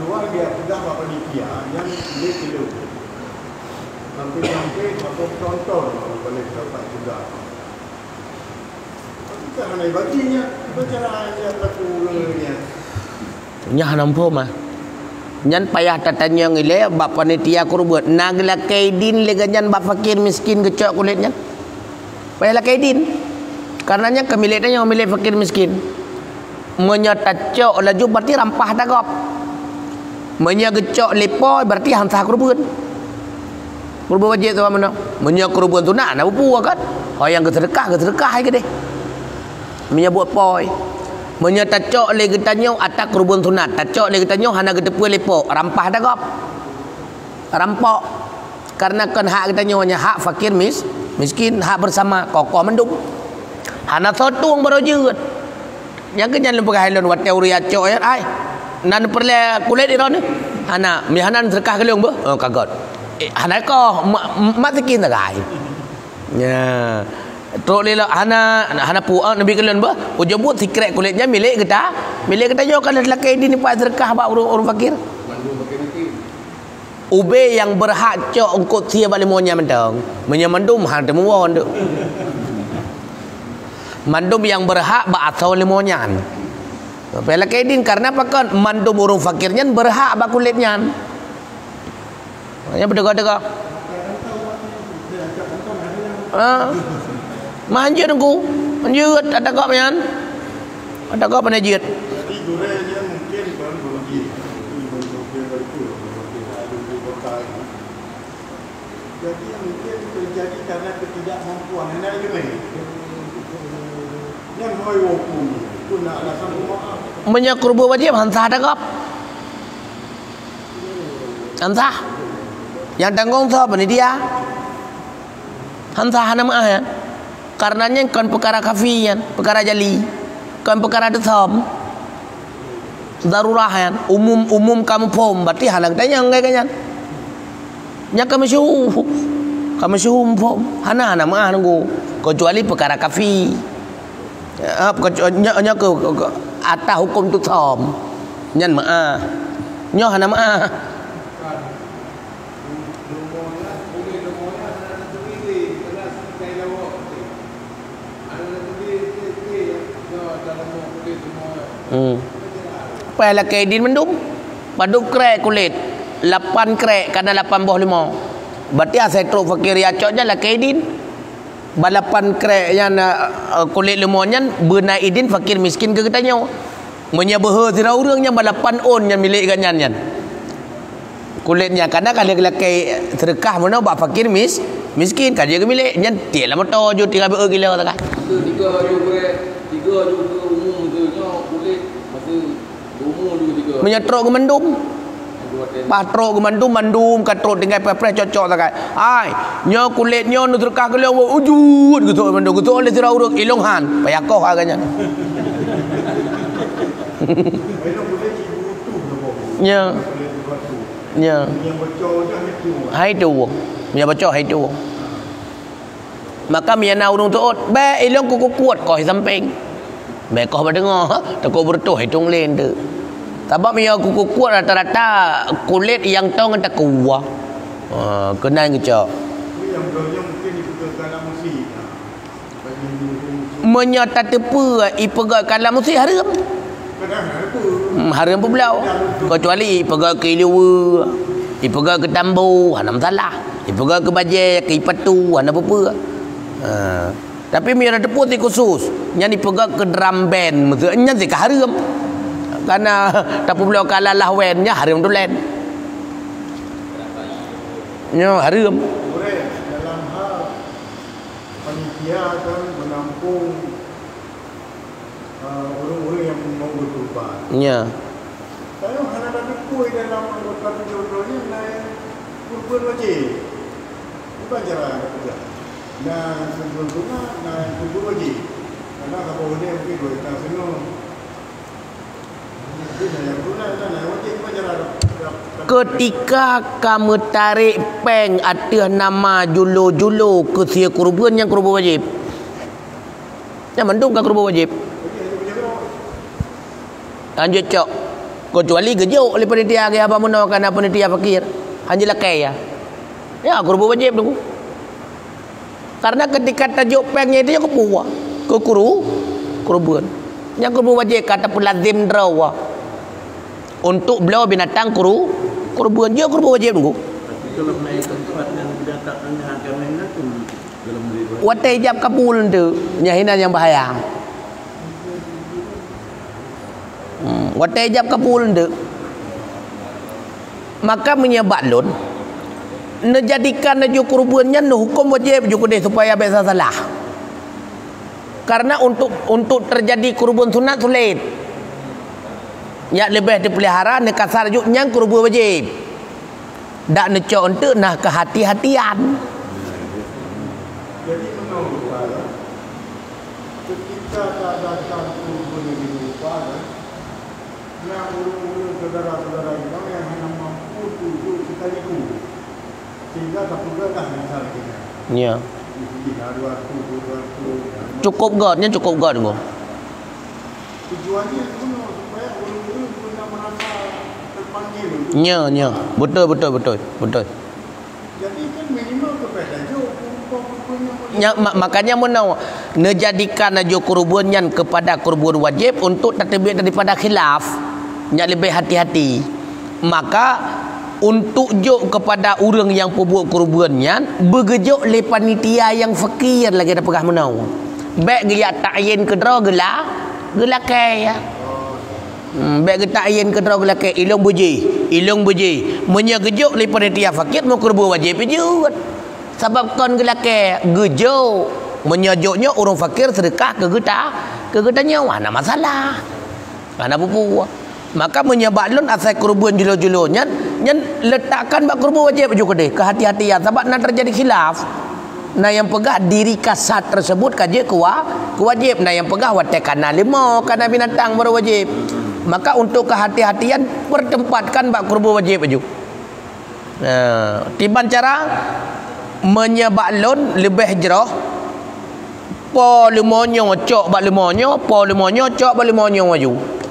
luar dia pegang apa dia yang kilo. Sampai atau tonton boleh dapat juga. Cara nak baginya, cara dia lakukannya. Nyah nampu mah. Nyan payah tatanya ngile bab panitia kurban. Nagla kaidin lega nyan bab fakir miskin gecok kulitnya. Payahlah kaidin. Karenanya kemiliknya milik fakir miskin. Menyata cok laju berarti rampah dagop. Menyagecok lepoy berarti hansah kurban. Kurban wajib tu mana? Menyak kurban tu nak buat kan? Yang kesedekah ke deh. Menyebut poi. Menyata cok le getanyo atak kurban sunat. Tacok le getanyo hana getepu lepo. Rampah dah gop. Rampok. Karena kan hak getanyo hanya hak fakir miskin, hak bersama kokoh mendung. Hana sotung baru jeut. Yang kenyan lupa hailon wat teori acok ya ai. Nan perle kulit iron ni. Hana mi hanan sedekah ke leung be? Oh kagot. Hana ko matikin tak ai. Ya. Truk lelak hana puak nabi kalian bah ujebut secret kulitnya milik kita yo kalau lelaki ini pak sedekah bak orang fakir ube yang berhak cok engkau sia balik monya mentang menyamandum hang temu won tu mandum yang berhak bak asal limonyan lelaki ini karena apa kan mandum orang fakirnya berhak bak kulitnya ya berdega-dega manjut aku manjut ada kau pian ada kau panjut Jadi gorengnya mungkin baru begitu. Jadi yang mungkin terjadi karena ketidakmampuan anak ini. Yang mau hukum pun nak alasan maaf. menyakurbu wajib hansah ada kau hansah yang tanggung siapa ni dia hansah nama ya karenanya kan perkara kafian, perkara jali, kan perkara desam, darurahan, umum kamu pom, berarti halang tanya enggak kanyan, nya kamu pom, hana mah nunggu, kecuali perkara kafi, nya ke atas hukum desam, nyan mah, nya hana mah. Payahlah kaidin mendum paduk krek kulit 8 krek kada 8 boh 5 berarti asal truk fakir acoknya lah kaidin 8 krek yang kulit lemonnya benaidin fakir miskin ke katanya menyabaha sira urangnya 8 on yang milik ganyan kulitnya karena kalau lelaki sedekah mana bak fakir miskin kan dia ke milik nyan tialah motor jo 3 kilo tak 3 juga umum tu kulit masih umum juga 3 menyetruk ke mendum patrok ke mandum katrok tinggal pepres cocok tak kai ai nyo kulit nyo nu terkah ke leong ujud gitu mendum gitu oleh sira uruk ilong han payakoh agaknya nya Yang bocor dah itu. hai tu nya bocor hai tu maka miana urung tuot ba ilong ku kuat kau samping ba kau berdengar tak kau bertuh hitung lain tu sebab mian ku kuat rata-rata kulit yang tong tak kuah kena ngecak Yang belum mungkin dipegang dalam musik. menyata tepu ipegat kalam mesti haram haram pun belau kecuali ipegat ke liwa ipegat ke tambu hana masalah ipegat ke bajai ke ipatu hana apa-apa Tapi mi ada teput khusus nya dipegang ke drum band mesti nya si haram. Karena tak boleh kalah lah wen nya haram tu len. Nya haram. Boleh dalam hal panitia kan menampung orang-orang yang mau berkorban. Nya. Kalau hanya ada kuih dalam anggota jodohnya naik kurban wajib. Bukan cara kerja. Nah, sebelumnya naik kurban wajib. Karena kalau ini mungkin dua tahun semua. Ketika kamu tarik peng atas nama julu-julu ke sia kurban yang kurban wajib. Yang mendung ke kurban wajib. Lanjut cok. Kecuali gejuk oleh panitia ke apa menawarkan panitia fakir. Hanya lakai ya. Ya kurban wajib tu. Karena ketika tajuk pengnya itu yang kepuah. Ke kurban. Yang kurban wajib kata pelazim drawa. Untuk beliau binatang kurban je kurban wajib tu. Tapi kalau naik tempat yang binatangnya akan mainan tu dalam diri. Watai jap kapul tu nyahinan yang bahaya. Watai jap kapul tu. Maka menyebab lun menjadikan naju kurbannya hukum wajib juga deh supaya biasa salah. Karena untuk terjadi kurban sunat sulit. Yang lebih dipelihara nak kasar juk yang kurban wajib. Dak necok untuk nah kehati-hatian. Jadi menurut saya, ketika tak datang kurban yang dilupa, yang urus-urus saudara-saudara kita yang hanya mampu tujuh sekaligus, sehingga tak perlu dah misalnya kita. Ya. Cukup Cukup god tu. Tujuannya itu supaya orang-orang punya merasa terpanggil. Nya. Betul. Jadi kan minimal kepada je Ya, makanya menau menjadikan aja kurbannya kepada kurban wajib untuk tertebik daripada khilaf. Nya lebih hati-hati. Maka untuk juk kepada orang yang pembuat kurbannya bergejuk le panitia yang fakir lagi dah pegah menau. Baik dia ta'yin kedra gelakai ya. Baik dia ta'yin kedra gelakai ilung buji. Menyegejuk le panitia fakir mau kurban wajib je. Sebab kon gelakai gejuk menyejuknya orang fakir sedekah ke getanya mana masalah. Mana pupu. Maka menyebabkan asal kurban julu-julunya yang letakkan bak kurban wajib juga deh kehati-hatian sebab nak terjadi khilaf. Nah yang pegah diri kasat tersebut kaje wajib. Nah yang pegah watai kana 5 kana binatang baru wajib. Maka untuk kehati-hatian pertempatkan bak kurban wajib juga. Tiban cara menyebabkan lebih jerah po limonyo cok bak limonyo cok bak limonyo waju.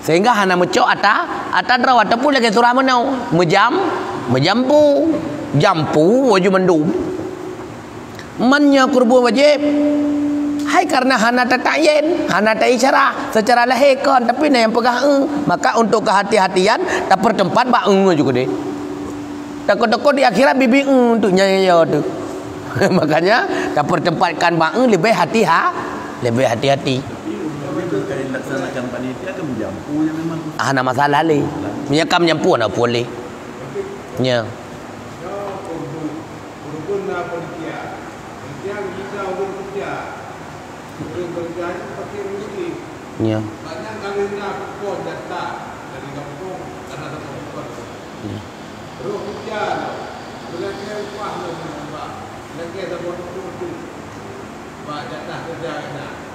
Sehingga hana mencok ata draw ataupun lagi surah menau jampu waju mendum mannya kurban wajib hai karena hana tatayin hana ta isyarah secara lahir kan tapi yang pegah maka untuk kehati-hatian tak pertempat bak juga deh takut-takut di akhirat bibi untuk nyanyi tu makanya tak pertempatkan bak lebih hati-hati Kali laksanakan panitia akan menjampu yang memang. Ada masalah le. Menyekam nyampu nak boleh. Ya. Kurban panitia. Panitia kita orang kerja. Orang kerja itu fakir miskin. Ya. Banyak kali nak pun data dari kampung karena ada pengumuman. Ya. Terus kerja. Belajar upah nampak. Lagi ada bonus tu. Banyak dah kerja nak.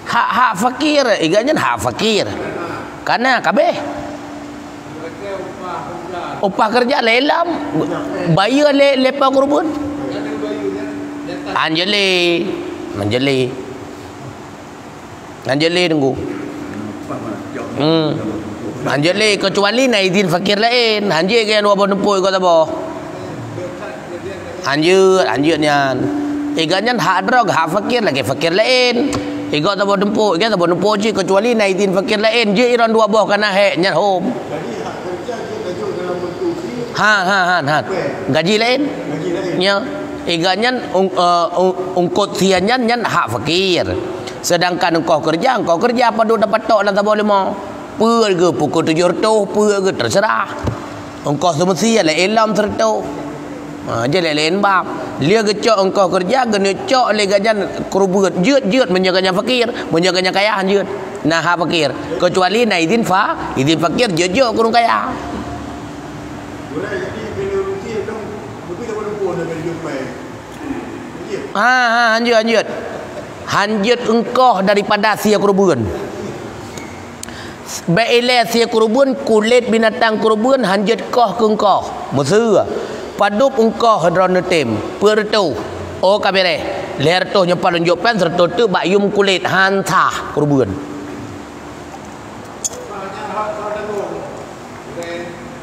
Hak fakir iganya hak fakir karena kabeh upah kerja lelam bayar lepa kurban anjeli tunggu anjeli kecuali na izin fakir lain anjeli kan wabon tempoi kau tahu Anjut nian. Iganya hak drog, hak fakir lagi fakir lain. Iga tak boleh dempo je kecuali naidin fakir lain. Je iran dua buah kana hek nyan home. Jadi hak kerja dia tajuk dalam bentuk free Gaji lain. Gaji lain. Nya. Iganyan ungkut sianyan nyan hak fakir. Sedangkan engkau kerja apa duk dapat tok dalam tabung 5. Peur ke pukul 700, peur ke terserah. Engkau semestinya lah elam serta. Dia lain bab. Dia gecok engkau kerja gena cok le gajan kerubut jeut menjaganya fakir, menjaganya kaya jeut. Nah hak fakir. Kecuali na izin fakir jeut kurang kaya. Boleh jadi bila rugi dong lebih daripada pun dengan jumpa. Hanjut engkau daripada sia kurubun. Baile sia kurubun kulit binatang kurubun hanjut kau ke engkau. Mesra. Padup engkau hadron tem. Pertu. Oh kabere. Leher tu nyempal unjuk pen serta tu bayum kulit hantah kurubun.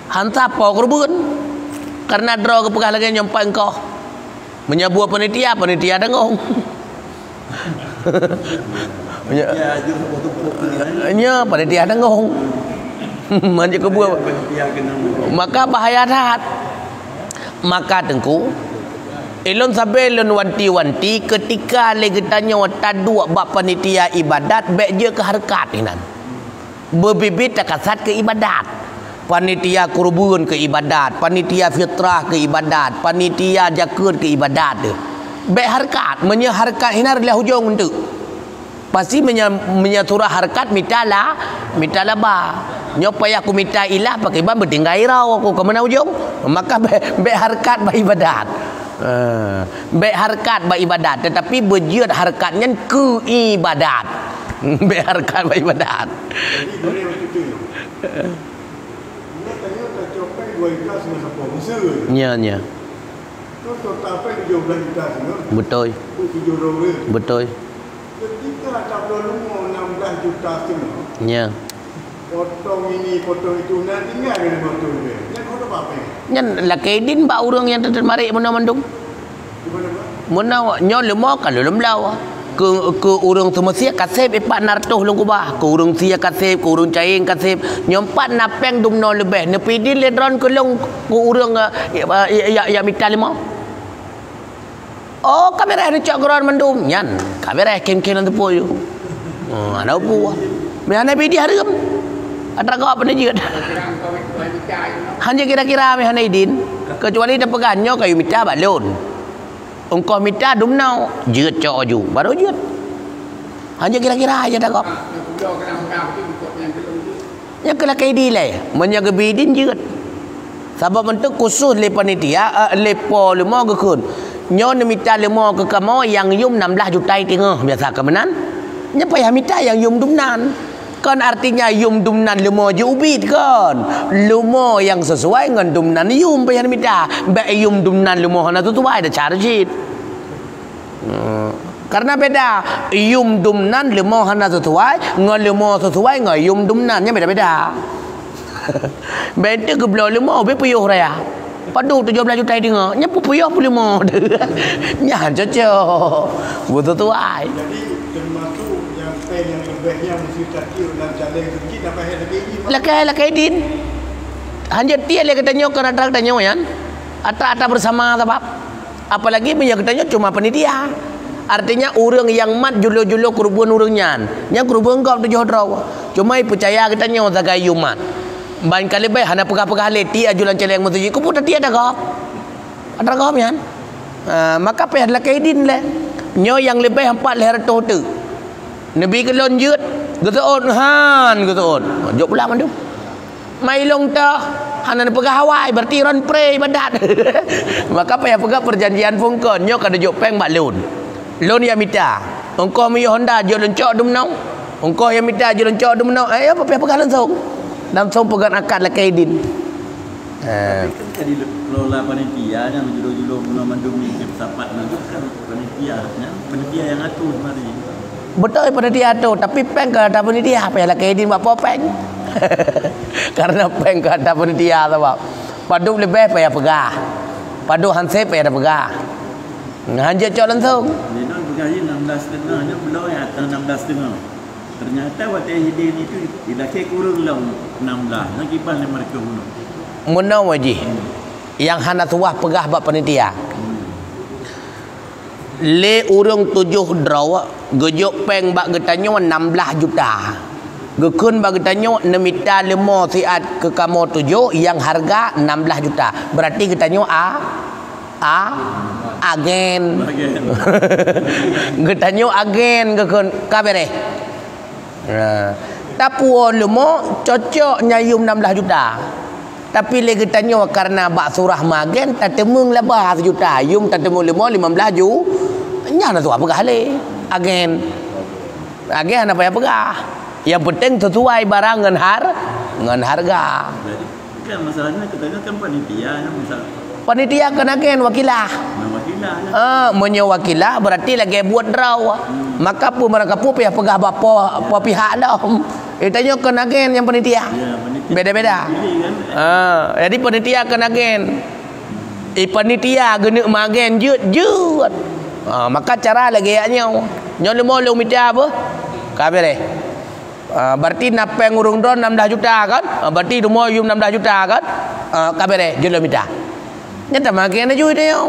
Hantah apa kurubun? Karena draw ke pegah lagi nyempal engkau. Menyabuah panitia dengung. Nya panitia dengung. Manja ke buah. Maka bahaya dah. Maka tengku ilun sampai ilun wanti-wanti ketika lagi tanya tadu bab panitia ibadat baik je ke harkat inan. Berbibit takasat ke ibadat. Panitia kurubun ke ibadat, panitia fitrah ke ibadat, panitia jakur ke ibadat. Baik harkat, menya harkat hinar adalah hujung untuk. Pasti menyaturah harkat mitala ba. Nyopaya aku minta ilah pakai ban bertinggai rau aku ke mana ujung? Maka baik harkat ba ibadat. Baik harkat ba ibadat tetapi berjiat harkatnya ke ibadat. Baik harkat ba ibadat. Jadi boleh begitu. Ini tanya tak copai 2 ikhlas dengan siapa? Mesra. Nya. Kau total apa 17 ikhlas semua? Betul. 7 orang. Betul. Ketika tak belum 16 juta semua. Nya. Potong ini, potong itu, nanti tinggal dengan potong dia. Yang kau tahu apa? Nyan la kedin ba urang yang termarik mana mandung. Di mana pak? Mana nyo lemo kalau lemlau. Ke urang semestinya kasep 400 long kubah. Ke urang sia kasep, ke urang caing kasep. Nyompat napeng dumno lebih. Nepidin ledron ke long ke urang ya mita lemo. Oh, kamera ni cak geran mandum. Nyan, kamera kem-kem nanti poyo. Ada apa? Mana pidi harum? Ada kau apa ni juga? Hanya kira-kira me hana idin. Kecuali dah peganyo kayu mita balon. Engkau mita dumnau jeut cok aju. Baru jeut. Hanya kira-kira aja dah kau. Yang kena kaidi lah. Menjaga bidin jeut. Sebab bentuk khusus le panitia lepo lemo ke kun. Nyo ni mita lemo ke kamo yang yum 16 juta tengah biasa ke menan. Nya payah mita yang yum dumnan. Kan artinya yum dumnan lemo je ubit kan. Lemo yang sesuai dengan dumnan yum payah mita. Ba yum dumnan lemo hana tu tuai dah cara jit. Karena beda. Yum dumnan lemo hana sesuai, ngan lemo sesuai ngan yum dumnan nya beda-beda. Beda ke belah lemo be puyuh raya. Padu 17 juta dengar. Nya puyuh pun lemo. Nya cocok. Betul tuai. Jadi termasuk yang pen yang lebihnya mesti takir dan jalan sedikit dapat lagi. Lakai din. Hanya dia le katanya kan ada katanya yan. Ata bersama sebab. Apalagi punya katanya cuma panitia. Artinya orang yang mat julo-julo kurban urangnya. Yang kurban kau tu johor raw. Cuma percaya katanya zagai yumat. Ban kali baik hana pegah-pegah leti ajulan celeng masjid. Ku pun dia ada kau. Ada kau yan. Maka payah lakai din le. Nyo yang lebih 4 leher tu. Nabi kelon jeut, geteon han geteon. Jok pula mandu. Mai long ta hanan pegah hawai berarti ron pre badat. Maka payah pegah perjanjian fungkon nyo kada jok peng bak lon. Lon ya mita. Engkau mi Honda jo lencok dumnau. Engkau yang mita jo lencok dumnau. Apa payah pegah langsung. Langsung pegang akad lakai din. Kan tadi kelola panitia yang julo-julo guna mandum ni sapat nanti kan panitia yang atur mari. Betul panitia tu, tapi peng ke ada panitia apa yang laki din buat peng. Karena peng ke ada panitia sebab padu lebih payah pegah. Padu hansip payah ada pegah. Hanya cok langsung. Ni non bergaji 16 tengah nya belau yang atas 16 tengah. Ternyata waktu hidin itu tidak kurang lah 16. Nak kipas le mereka bunuh. Munau wajih. yang hana tuah pegah bak panitia. Le urung 7 draw gejuk peng bak getanyo 16 juta. Gekun bak getanyo 6 mita 5 siat ke kamo 7 yang harga 16 juta. Berarti getanyo agen. Getanyo agen gekun kabere. Tapu lemo cocok nyayum 16 juta. Tapi lagi tanya karena bak surah magen tatemung lebah 1 juta. Yum tatemung 15 juta. Nyana tu apa kali? Agen. Agen apa ya pegah? Yang penting sesuai barang ngan harga. Kan masalahnya katanya kan panitia misal. Panitia kan agen wakilah. Wakilah. Menyewakilah berarti lagi buat draw. Maka pun mereka pun pihak pegah bapa pihak dah. Tanya kan agen yang panitia. Ya, panitia. Beda-beda. Jadi panitia kan agen. Panitia gena magen jut. Maka cara lagi nya nyolong mita apa? Kabere. Berarti napeng urung don 16 juta kan? Berarti rumah yum 16 juta kan? Kabere jolong mita. Nyata magen aja dia.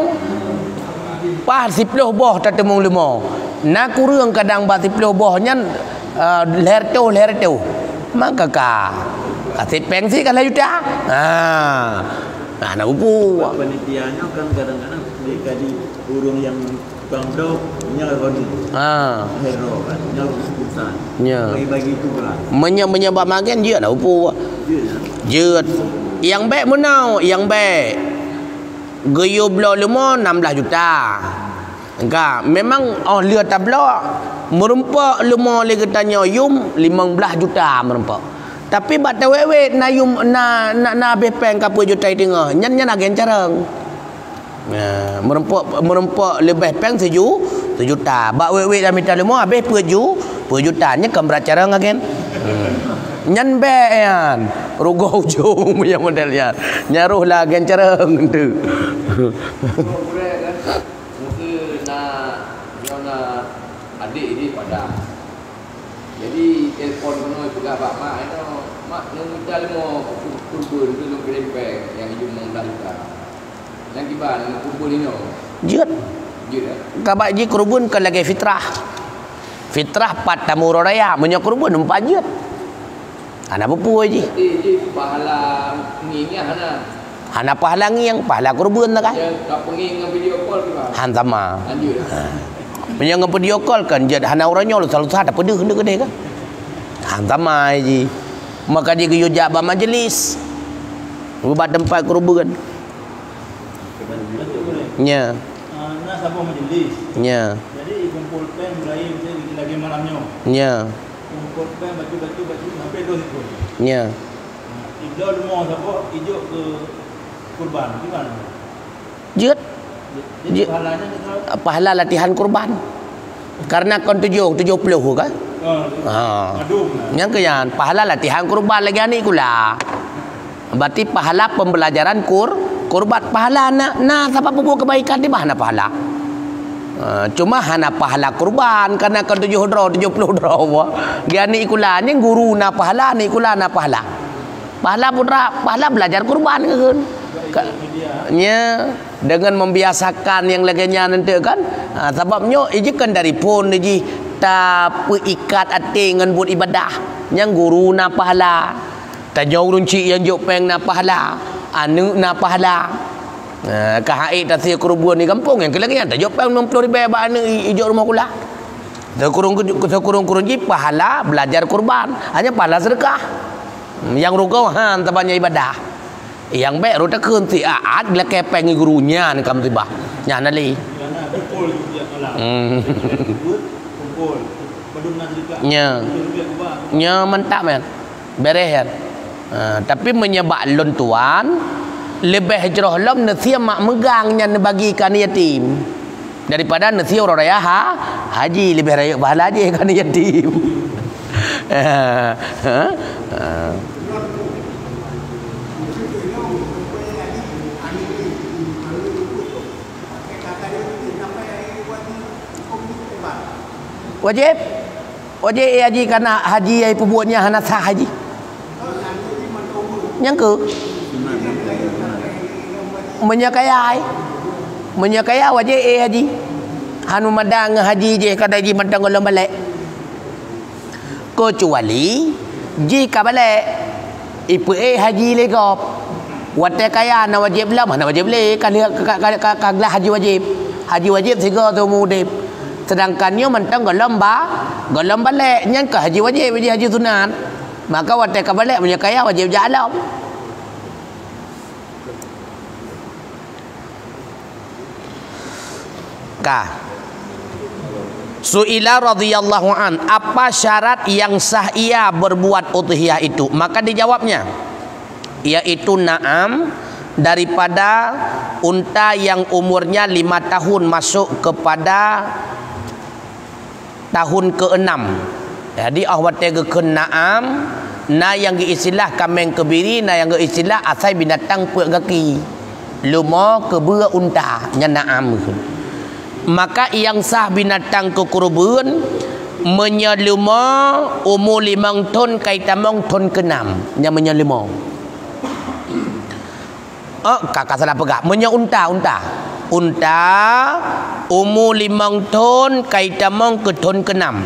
Pah 10 boh tatemung 5. Nak kurang kadang ba 10 boh nyan leher tu. Maka kasih pensi kan juta. Nah upu. Panitianya kan kadang-kadang di urung yang bangdok nyalon. Hero kan nyalon keputusan. Ya. Bagi itu pula. Menyebab magen je nak upu. Je. Yang baik menau, yang baik. Geyo blo lemo 16 juta. Enggak, memang lihat tablo merempak lemo lagi tanya yum 15 juta merempak. Tapi bat wewe na yum na bepeng kapu juta tengah. Nyan agen carang. Ya, merempak lebih peng 7 juta. Bak wewe dah minta lemo habis 10 juta nya kan beracarang agen. Nyan bean rugo ujung yang modelnya. Nyaruhlah agen carang tu. Adik ini pada. Jadi telefon penuh pegah bak mak itu mak minta lemo kurban tu berempeng yang hujung 16 juta. Yang kiban kurban ini. Jut. Kabak ji kurban kan lagi fitrah. Fitrah pat tamu raya menyo kurban 4 jut. Ana bepu ji. Pahala ni hana pahala ngiang pahala kurban tak kan? Ya, tak pengen dengan video call ke bang? Han sama. Lanjut. Menyo video call kan jad hana orangnya lu selalu sada pedeh gede kan? Han sama ji. Maka dia ke jabah majlis. Buat tempat kurban. Nya. Nah, sabah majlis. Nya. Jadi kumpulkan mulai kita lagi malamnya. Nya. Kumpulkan baju sampai 2 ekor. Nya. Iblau rumah sabah hijau ke kurban gimana? Jut. Jadi pahalanya kita Pahala latihan kurban. Karena kon 70 kan? adum. Yang keyan pahala latihan kurban lagi ani kula. Berarti pahala pembelajaran kurban pahala na siapa pun kebaikan di mana pahala. Cuma hana pahala kurban karena kon 70 draw. Giani kula ni guru na pahala ni kula na pahala. Pahala putra pahala belajar kurban kan. Nya dengan membiasakan yang laginya nanti kan. Sebabnya ini kan dari pun ini tak ikat hati dengan buat ibadah. Yang guru na pahala. Tanya urun cik yang jok peng na pahala. Anu na pahala. Kahait tasir kurban ni kampung yang kelagi tak jok peng 60 ribu ba anu ijok rumah kula. Sekurung-kurung ji pahala belajar kurban. Hanya pahala sedekah. Yang rugau han tabanya ibadah. Yang baik ru tak keun si aat bila kepeng gurunya ni kam tiba. Nya nali. Karena kumpul dia kalah. Kumpul. Badung nak cerita. Nya mantap men. Berehan. Tapi menyebab lon tuan lebih hijrah lam nasi mak megangnya bagikan yatim daripada nasi orang raya haji lebih raya pahala je kan yatim. Wajib haji karena haji ai pubuatnya hana sah haji. Yang ke menyakaya wajib haji hanu madang haji je kada ji madang golong balik kecuali jika balik ipu haji legop wate kaya na wajib lah mana wajib le kaglah haji wajib tiga tu mudib sedangkannya mentang golong balik nyan ke haji wajib haji sunat maka wate ka balik menyakaya wajib jalan Su'ila radhiyallahu an, apa syarat yang sah ia berbuat udhiyah itu? Maka dijawabnya, yaitu na'am, daripada unta yang umurnya 5 tahun masuk kepada tahun ke-6. Jadi awak tega ke na'am, na yang istilah kameng kebiri, na yang istilah asai binatang puak kaki. Lumo kebua unta, nya na'am. Maka yang sah binatang kekurban menyeluma umur 5 ton kaitamong ton ke-6 nya menyeluma. Kakak salah pegak unta umur 5 ton kaitamong ke ton ke-6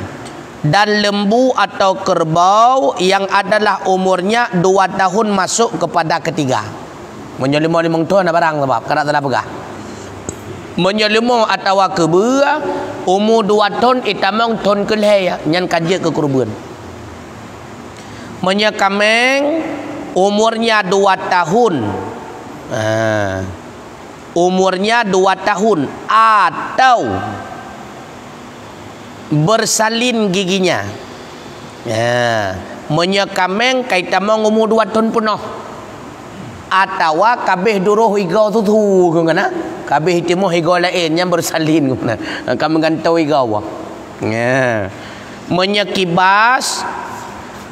dan lembu atau kerbau yang adalah umurnya 2 tahun masuk kepada ketiga. Menyeluma 5 ton barang sebab kakak salah pegak. Menyeluma atau kebua umur 2 ton itamong ton keleh nyan kaje ke kurban. Menyekameng umurnya 2 tahun. Umurnya 2 tahun atau bersalin giginya. Menyekameng kaitamong umur 2 tahun penuh. Atau kabeh duruh higau tutu kena kabeh timo higau lain yang bersalin kena kamu gantau higau menyekibas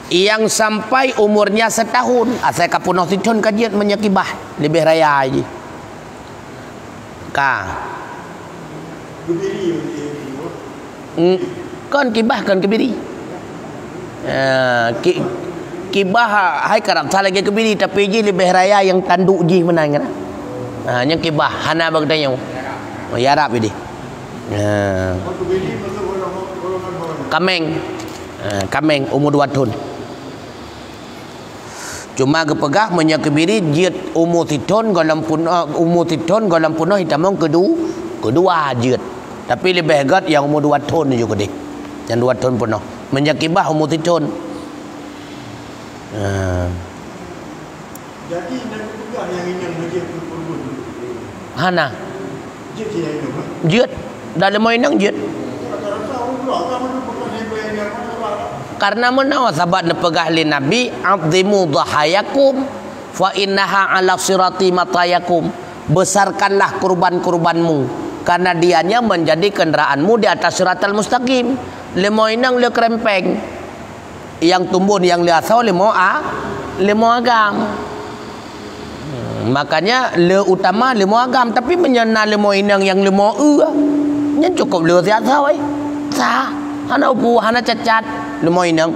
yang sampai umurnya setahun asal kapunah tidun kajian menyekibah lebih raya aja kan kibah kan kebiri kibah hai karab salah lagi kebiri tapi ji lebih raya yang tanduk ji menang kan yang kibah hana bagdanya ya Arab ini kameng umur 2 tahun cuma kepegah menyak kebiri jiat umur tidun golong punoh hitamong kedua jiat tapi lebih hebat yang umur 2 tahun juga deh yang 2 tahun penuh menyak kibah umur tidun. Jadi nak pegang yang ini majlis kurban. Hana. Jid dia itu. Jid dalam mainang jid. Karena menawa sahabat nepegah li Nabi azimu dhahayakum fa innaha ala sirati matayakum. Besarkanlah kurban-kurbanmu karena dianya menjadi kendaraanmu di atas siratal mustaqim. Le mainang le krempeng. Yang tumbuh yang liasau lemo agam. Makanya le utama lemo agam tapi menyana lemo inang yang lemo nya cukup le liasau sah hana upu hana cacat lemo inang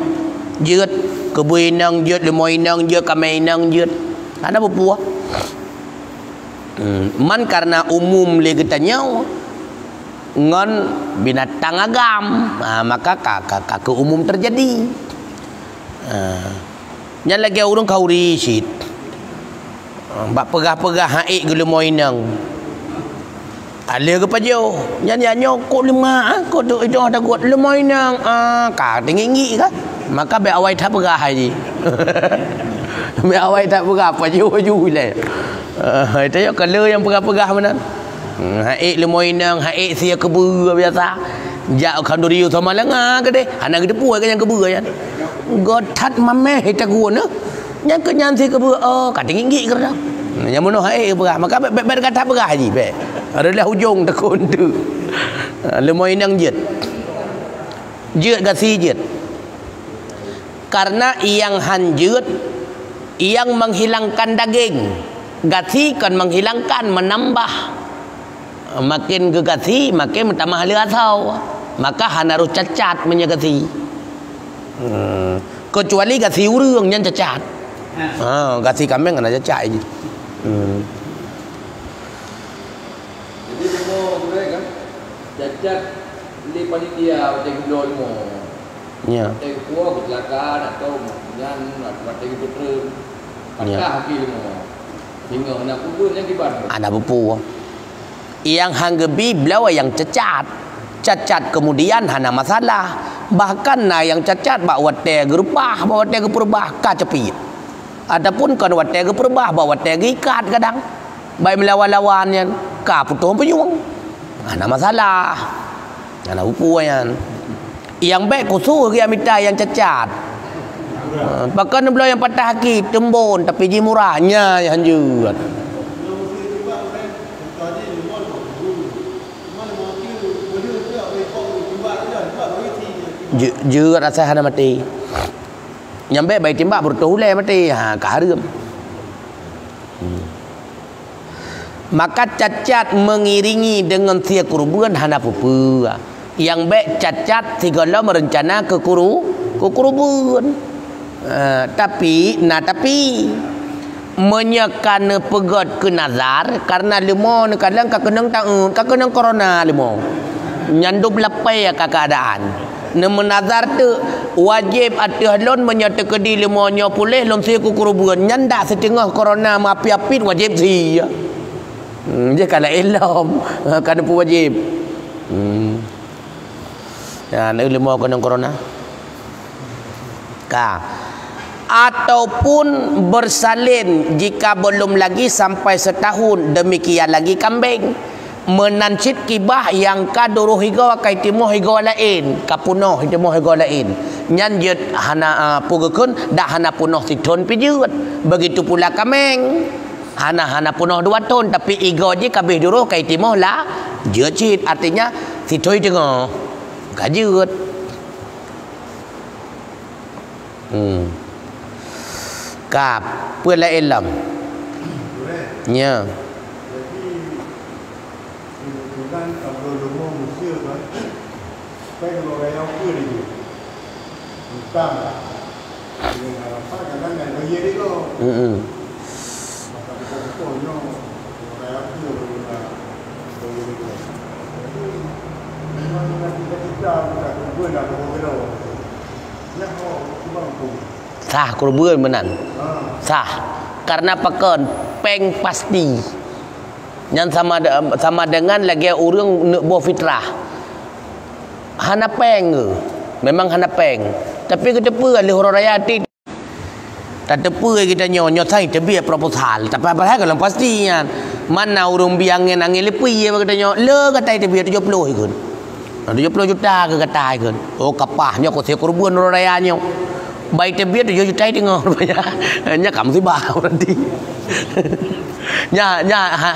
jeut kebu inang jeut lemo inang jeut kame inang jeut hana upu man karena umum le getanya ngon binatang agam maka ke umum terjadi. Nyan lagi urang kauri sit. Bak pegah-pegah haik gula moinang. Ala ke pajo. Nyan kok lemah kok tu itu ada kuat lemoinang. Ka tinggi ka. Maka be awai tak pegah haji. Be awai tak pegah pajo le. Itu yo kala yang pegah-pegah mana. Haik lemoinang, haik sia kebu biasa. Jak kanduri sama lenga ke deh. Anak gede puai kan yang kebu kan. Gotat mameh hita gua ne nya kenyan si kebu kadang inggi kerja nya mono hae berah maka bet kata berah ji bet adalah hujung tekun tu lemoi nang jet gasi jet karena yang hanjut yang menghilangkan daging gasi kan menghilangkan menambah makin gegasi makin tambah liasau maka harus cacat menyegasi. Kecuali gasi urang yang cacat. Gasi kambing kan cacat je. cacat li panitia macam gulol mo. Ya. Macam kuah kecelakaan atau dengan macam putra. Patah kaki mo. Hingga nak kubur yang kibar. Ada bupu. Yang hanggebi beliau yang cacat. Cacat kemudian hana masalah. Bahkan na yang cacat bawa wate gerupah, bawa wate geperbah kacepit. Adapun kan wate geperbah bawa wate ikat kadang. Baik melawan-lawannya ka putus penyung. Hana masalah. Hana bupu yan. Yang baik kusuh dia minta yang cacat. Bahkan beliau yang patah kaki tembun tapi ji murahnya yang hanjut. Jưa rasa hana mati. Nyampe baik timbak bertuhule mati. Ha kaharum. Maka cacat mengiringi dengan sia kurubuan hana pupu. Yang baik cacat segala merencana ke kurubuan. Tapi menyekan pegat ke nazar karena lemo kadang kakenang corona lemo. Nyandup lapai ka keadaan. Nama nazar tu wajib atih lon menyata kedi lemonyo pulih lon sia kurubuan nyanda setengah corona mapi-apit wajib sia. Dia kala ilham kan pu wajib. Ya ni lemo kena corona. Ataupun bersalin jika belum lagi sampai setahun, demikian lagi kambing menancit kibah yang kaduruh higo kai timuh higo lain kapunoh timuh higo lain nyan jet hana pugekun dak hana punoh siton pijut. Begitu pula kameng hana punoh 2 ton tapi igo je kabeh duruh kai timuh lah jecit, artinya sitoi tengah kajut. Kap pun lain lam. Ya. Kan kalau rumah Mesir kan, kalau orang apa dia, utang, dengan harapan kadang nak bagi dia tu. Maka kita punya orang apa bagi dia. Memang kita nak kumpul nak berapa. Nak kumpul kumpul. Sah kurubuan menan. Sah. Karena pakan peng pasti. Yang sama dengan lagi orang nak buat fitrah. Hana peng ke? Memang hana peng. Tapi kita pun oleh orang raya ti. Tak tepu kita nyo sai tebi proposal. Tapi apa hal kalau pastinya mana orang biangin angin lepi apa kita nyo le kata tebi 70 ikun. 70 juta ke kata ikun. Oh kapahnya kau sekur buan orang raya nyo. Baik tebi 7 juta tengok rupanya. Nya kamu sih bah berarti. Nya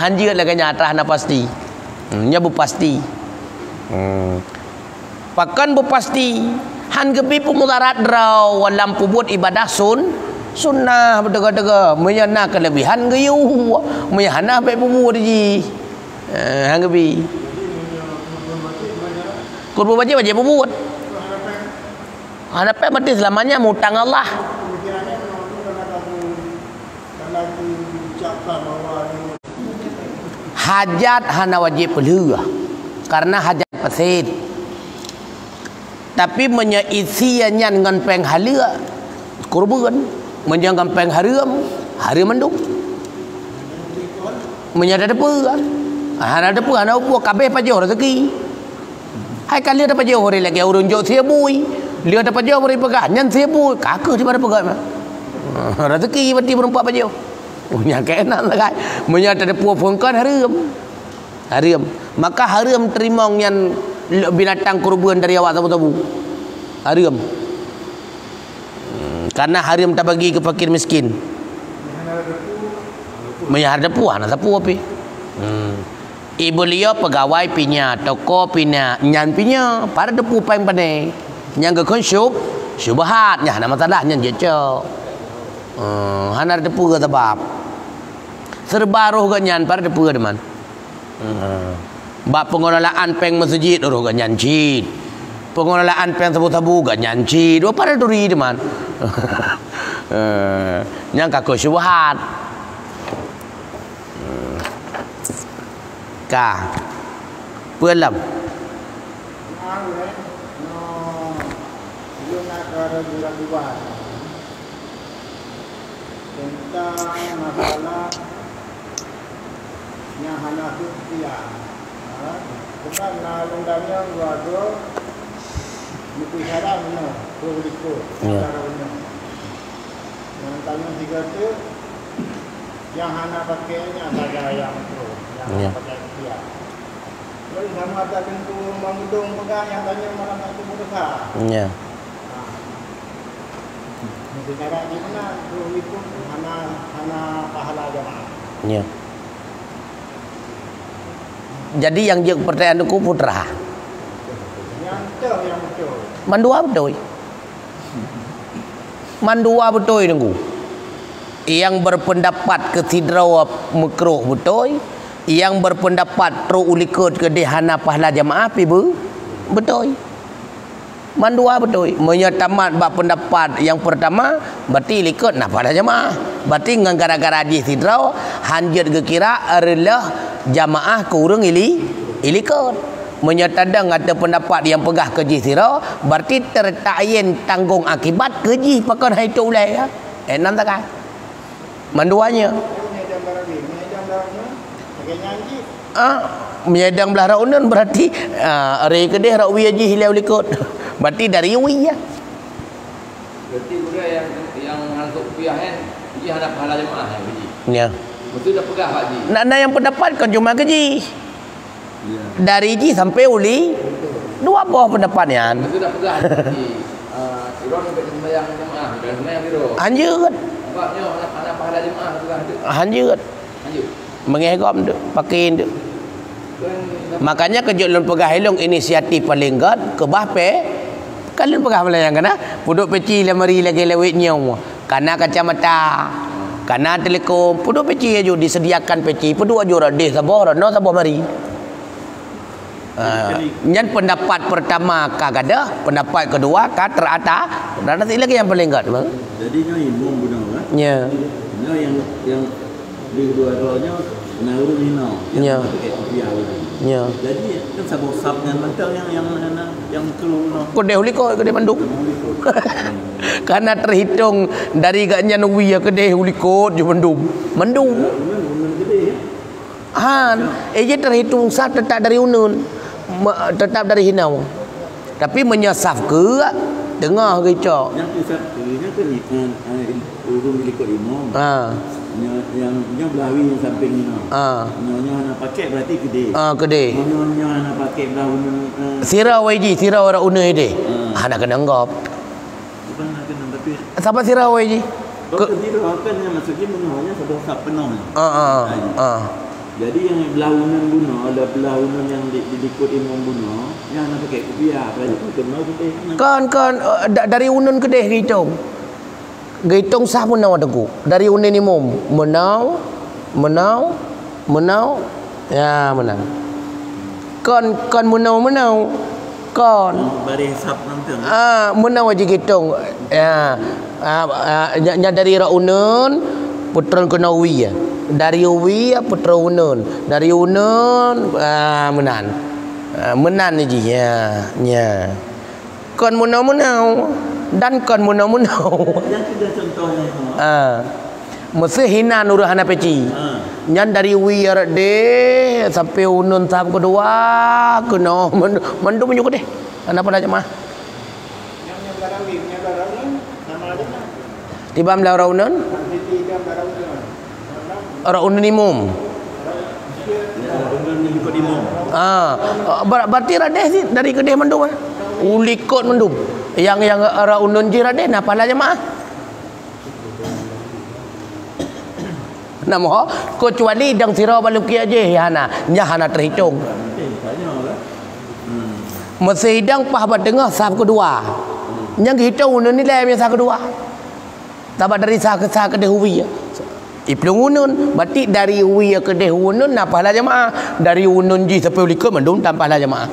hanjir lah kanya hana pasti. Nya bu pasti. Pakan bu pasti. Han gebi pemudarat draw walam pubut ibadah sunnah berdega-dega menyana kelebihan geyu menyana baik pubut ji. Han gebi. Kurban wajib pubut. Hana pe mati selamanya mutang Allah. Hajat hana wajib pelua karena hajat pesit. Tapi menyeisiannya dengan peng halia kurban menjangan peng haram mandung menyada depu hana depu hana upu kabeh pajoh rezeki. Hai kali ada pajoh hari lagi urun jo sia bui dia ada pajoh beri pegang nyan sia bui kakak di mana pegang rezeki berarti berempat pajoh. Punya kena lah kan. Menyata ada puan-puankan haram. Maka haram terima yang binatang kurban dari awak tabu-tabu. Haram. Karena haram tak bagi ke fakir miskin. Menyahar depu anak sapu api. Ibu liya pegawai pinya, toko pinya, nyan pinya, para depu paling pandai. Yang gekon syubhat nya nama masalah nyan jeco. Hanar depu ke sebab serba roh ganyan pada depu ke deman. Bab pengelolaan peng masjid roh ganyan cid. Pengelolaan peng sabu-sabu ganyan cid. Dua pada duri deman. Yang kaku syubhat. Ka. Puan lam. tahu no dia nak ragu-raguan tentang masalah yang hanya dia. Bukan undangnya keluarga buku syarat mana perlu ikut cara benar. Yang tanya tiga tu yang hana pakainya saja yang tu yang pakai dia. Kalau sama ada tentu mengudung pegang yang tanya malam satu besar. Ya. Buku syarat di mana perlu ikut hana pahala jamaah. Ya. Jadi yang je pertanyaan aku putra. Yang betul. Mandua betul. Mandua betul nunggu. Yang berpendapat ketidraw makruh betul. Yang berpendapat tru ulikut ke dehana pahala jamaah pibu betul. Mandua betul. Menyatamat bab pendapat yang pertama berarti likut nah pahala jamaah. Berarti dengan gara-gara hadis tidraw hanjat ke kira adalah jamaah kurang ilikut. Menyatakan ada pendapat yang pegah keji sira berarti tertayin tanggung akibat keji pakan hai tu ulai ya. Enam tak kan? Manduanya. Menyedang belah raunan berarti hari kedih rawi haji hilau likut. Berarti dari wi ya. Berarti guru yang hantuk piah kan dia ada pahala jemaah ya haji. Ya. Betul dah pegah Pak Haji. Nak yang pendapat kan cuma keji. Ya. Dari ji sampai uli dua buah pendapatnya. Betul dah pegah Haji. Iron sembahyang jemaah dan sembahyang biro. Anjut. Sebabnya anak pahala jemaah pegah tu. Anjut. Lanjut. Mengegam tu, pakai tu. Makanya kejut lun pegah helong inisiatif paling gad ke bahpe. Kalian pegah melayang kana? Puduk peci lemari lagi lewit nyau. Kana kacamata. Kana telekom, puduk peci aja disediakan peci, puduk aja radeh sabar, no sabar mari. Yang pendapat pertama kagada, pendapat kedua ka terata, dan nanti lagi yang paling gad. Jadi nyo imam guna kan? Ya. Nyo yang di dua-duanya nauru hino. Ya. Ya. Jadi kan sabu sabnya mental yang keluar. Kedai uliko, kedai manduk. Karena terhitung dari gaknya nuwiya kedai uliko je mendum. Mendum. Han, eje terhitung sah tetap dari unun. Tetap dari hinau. Tapi menyasaf ke tengah ke cok. Yang pusat nya ke urung uliko imam. Yang belawi yang samping ni. Nyonya nak pakai berarti gede. Gede. Nyonya nak pakai belah sirau waji, sirau ora une ide. Nak kena anggap. Bukan nak kena tapi Siapa sirau waji? Ke sirau kan yang maksudnya menanya sebab sap penuh. Jadi yang belah unan bunuh ada belah unan yang diikut imam bunuh yang nak pakai kopiah berarti kena gede. Kan dari unan kedeh hitung. Gitung sah pun nawa teku. Dari unan imam menau. Ya menang. Kon menau. Kon. Bari sap nanti. Menau aja gitung. Ya. Dari raunan putra kenawi ya. Dari uwi putra unun. Dari unun menan. Menan aja ya. Kon menau. Dan kon menau. Yang sudah contohnya. Mesti hina nurahana peci. Nyan dari wiyar deh sampai unun tahap kedua kena mendum juga deh. Kenapa dah jemaah? Yang garawin sama ada kan? Tiba melau raunan? Raunan imum. Dengan ikut imam. Berarti radeh sih dari kedai mendum. Ulikot mendum. Yang raunan ji radeh napa lah jemaah? Nama kecuali dang sirau baluki aja hana terhitung. Mesti hidang pahabat dengar sah kedua. Yang hitung unun ni lah yang sah kedua. Tabat dari sah ke dehuwi. Iplung unun berarti dari huwi ke dehunun napa lah jemaah. Dari unun ji sampai ulikut mendum tanpa lah jemaah.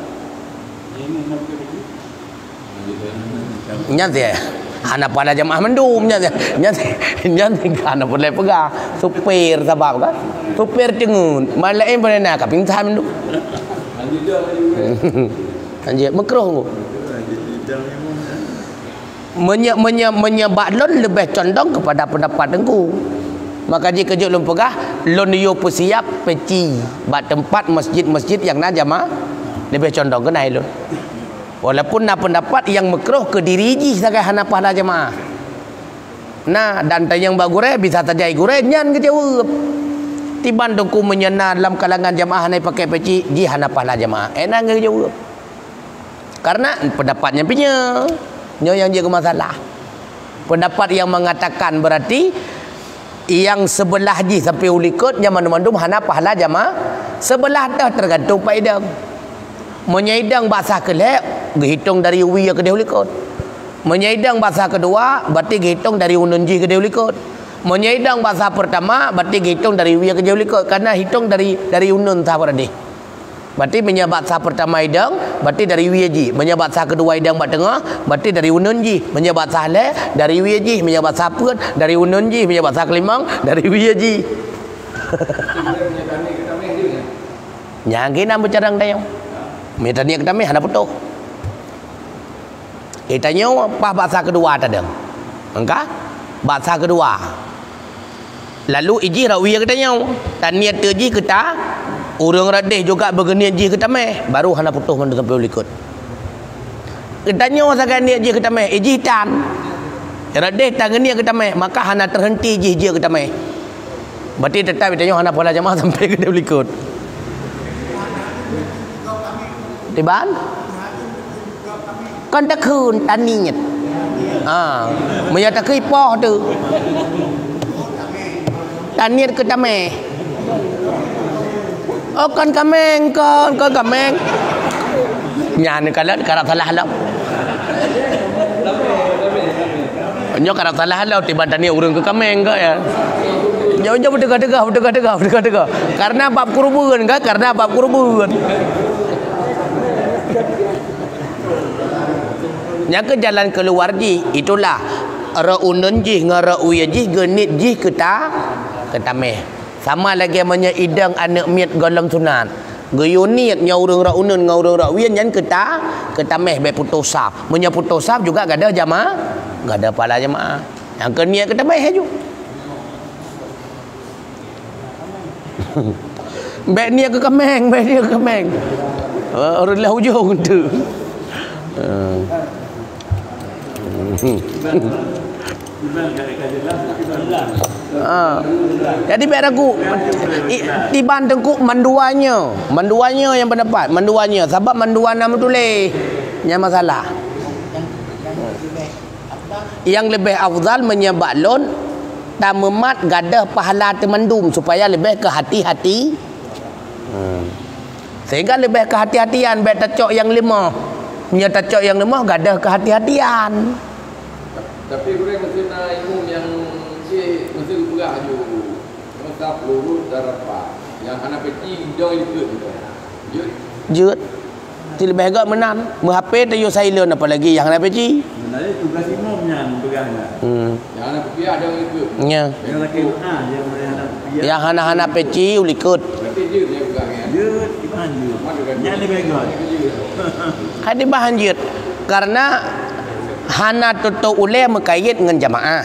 Nyat hana pada jemaah mendum nyat hana boleh pegang supir sebab kan supir cengun malain pada nak kaping tan mendum Anjir makruh. Menyebab lon lebih condong kepada pendapat dengku. Maka jika kejut lon pegah, lon yo persiap peci bak tempat masjid-masjid yang nak jamaah lebih condong ke naik lon. Walaupun nak pendapat yang makruh ke diri ji sebagai Hanafah lah jamaah. Nah, dan yang bak gureh bisa terjadi gureh nyan ke jawab. Tiban dengku menyena dalam kalangan jamaah naik pakai peci ji Hanafah lah jamaah. Enak ke jawab. Karena pendapatnya punya yang jadi masalah. Pendapat yang mengatakan berarti yang sebelah ji sampai ulikut yang mandum Hanafah lah jamaah. Sebelah dah tergantung pak idang. Menyaidang bahasa kelek dihitung dari uwi ke dia ulikut. Menyaidang bahasa kedua berarti dihitung dari unun ji ke dia ulikut. Menyaidang bahasa pertama berarti dihitung dari uwi ke dia ulikut karena hitung dari unun sah berarti. Berarti menyabat sah pertama idang berarti dari wiyaji, menyabat sah kedua idang bat tengah berarti dari ununji, menyabat sah le dari wiyaji, menyabat sah put dari ununji, menyabat sah kelimang dari wiyaji. Yang kena bercarang dayang. Meta ni kita meh ada putus. Itanya apa bahasa kedua tadi? Engkau bahasa kedua. Lalu iji rawi katanya dan niat terji kita orang radih juga berniat ji kita meh baru hana putus mandu sampai ulikut. Katanya sakan niat ji kita meh iji tan. Radih tan niat kita meh maka hana terhenti ji kita meh. Berarti tetap itanya hana pola jamaah sampai ke ulikut. Tiban? Kan tak kun taninya. Menyata ke ipoh tu. Taniat ke tameh. Oh kan kameng kan kameng. Nyan kalau karap salah halau. Nyo karap salah halau tiba taniat urang ke kameng ke ya. Jauh-jauh bertegak. Karena bab kurban kan? Karena bab kurban. Yang ke jalan keluar ji itulah ra'unun ji ngara'uya ji genit ji kita meh sama lagi namanya idang anak miat golong sunat geyunit nya urang ra'unun ngau urang ra'uya nyan kita meh be putus saf munya putus saf juga gak ada jamaah gak ada pala jamaah yang ke niat kita meh ju be niat ke kameng orang lah hujung tu. Jadi biar aku tiban tengku manduanya yang pendapat manduanya sebab manduan nama tulis yang masalah yang lebih afdal menyebab lon tamemat gadah pahala temandum supaya lebih ke hati-hati sehingga lebih kehati-hatian baik tacok yang lima punya tacok yang lima gadah kehati-hatian. Tapi gue mesti nak ilmu yang si mesti bergerak je masa peluru darapa yang anak kecil jauh ikut jut ti lebih agak menan menghape tayo silent apa lagi yang anak kecil sebenarnya tugas imamnya bergeraknya yang anak kecil ada yang ikut nya yang laki yang anak-anak kecil ikut berarti jut yang bergeraknya jut iman jut yang lebih agak hadi bahan jut karena hana tutu ule mekait dengan jamaah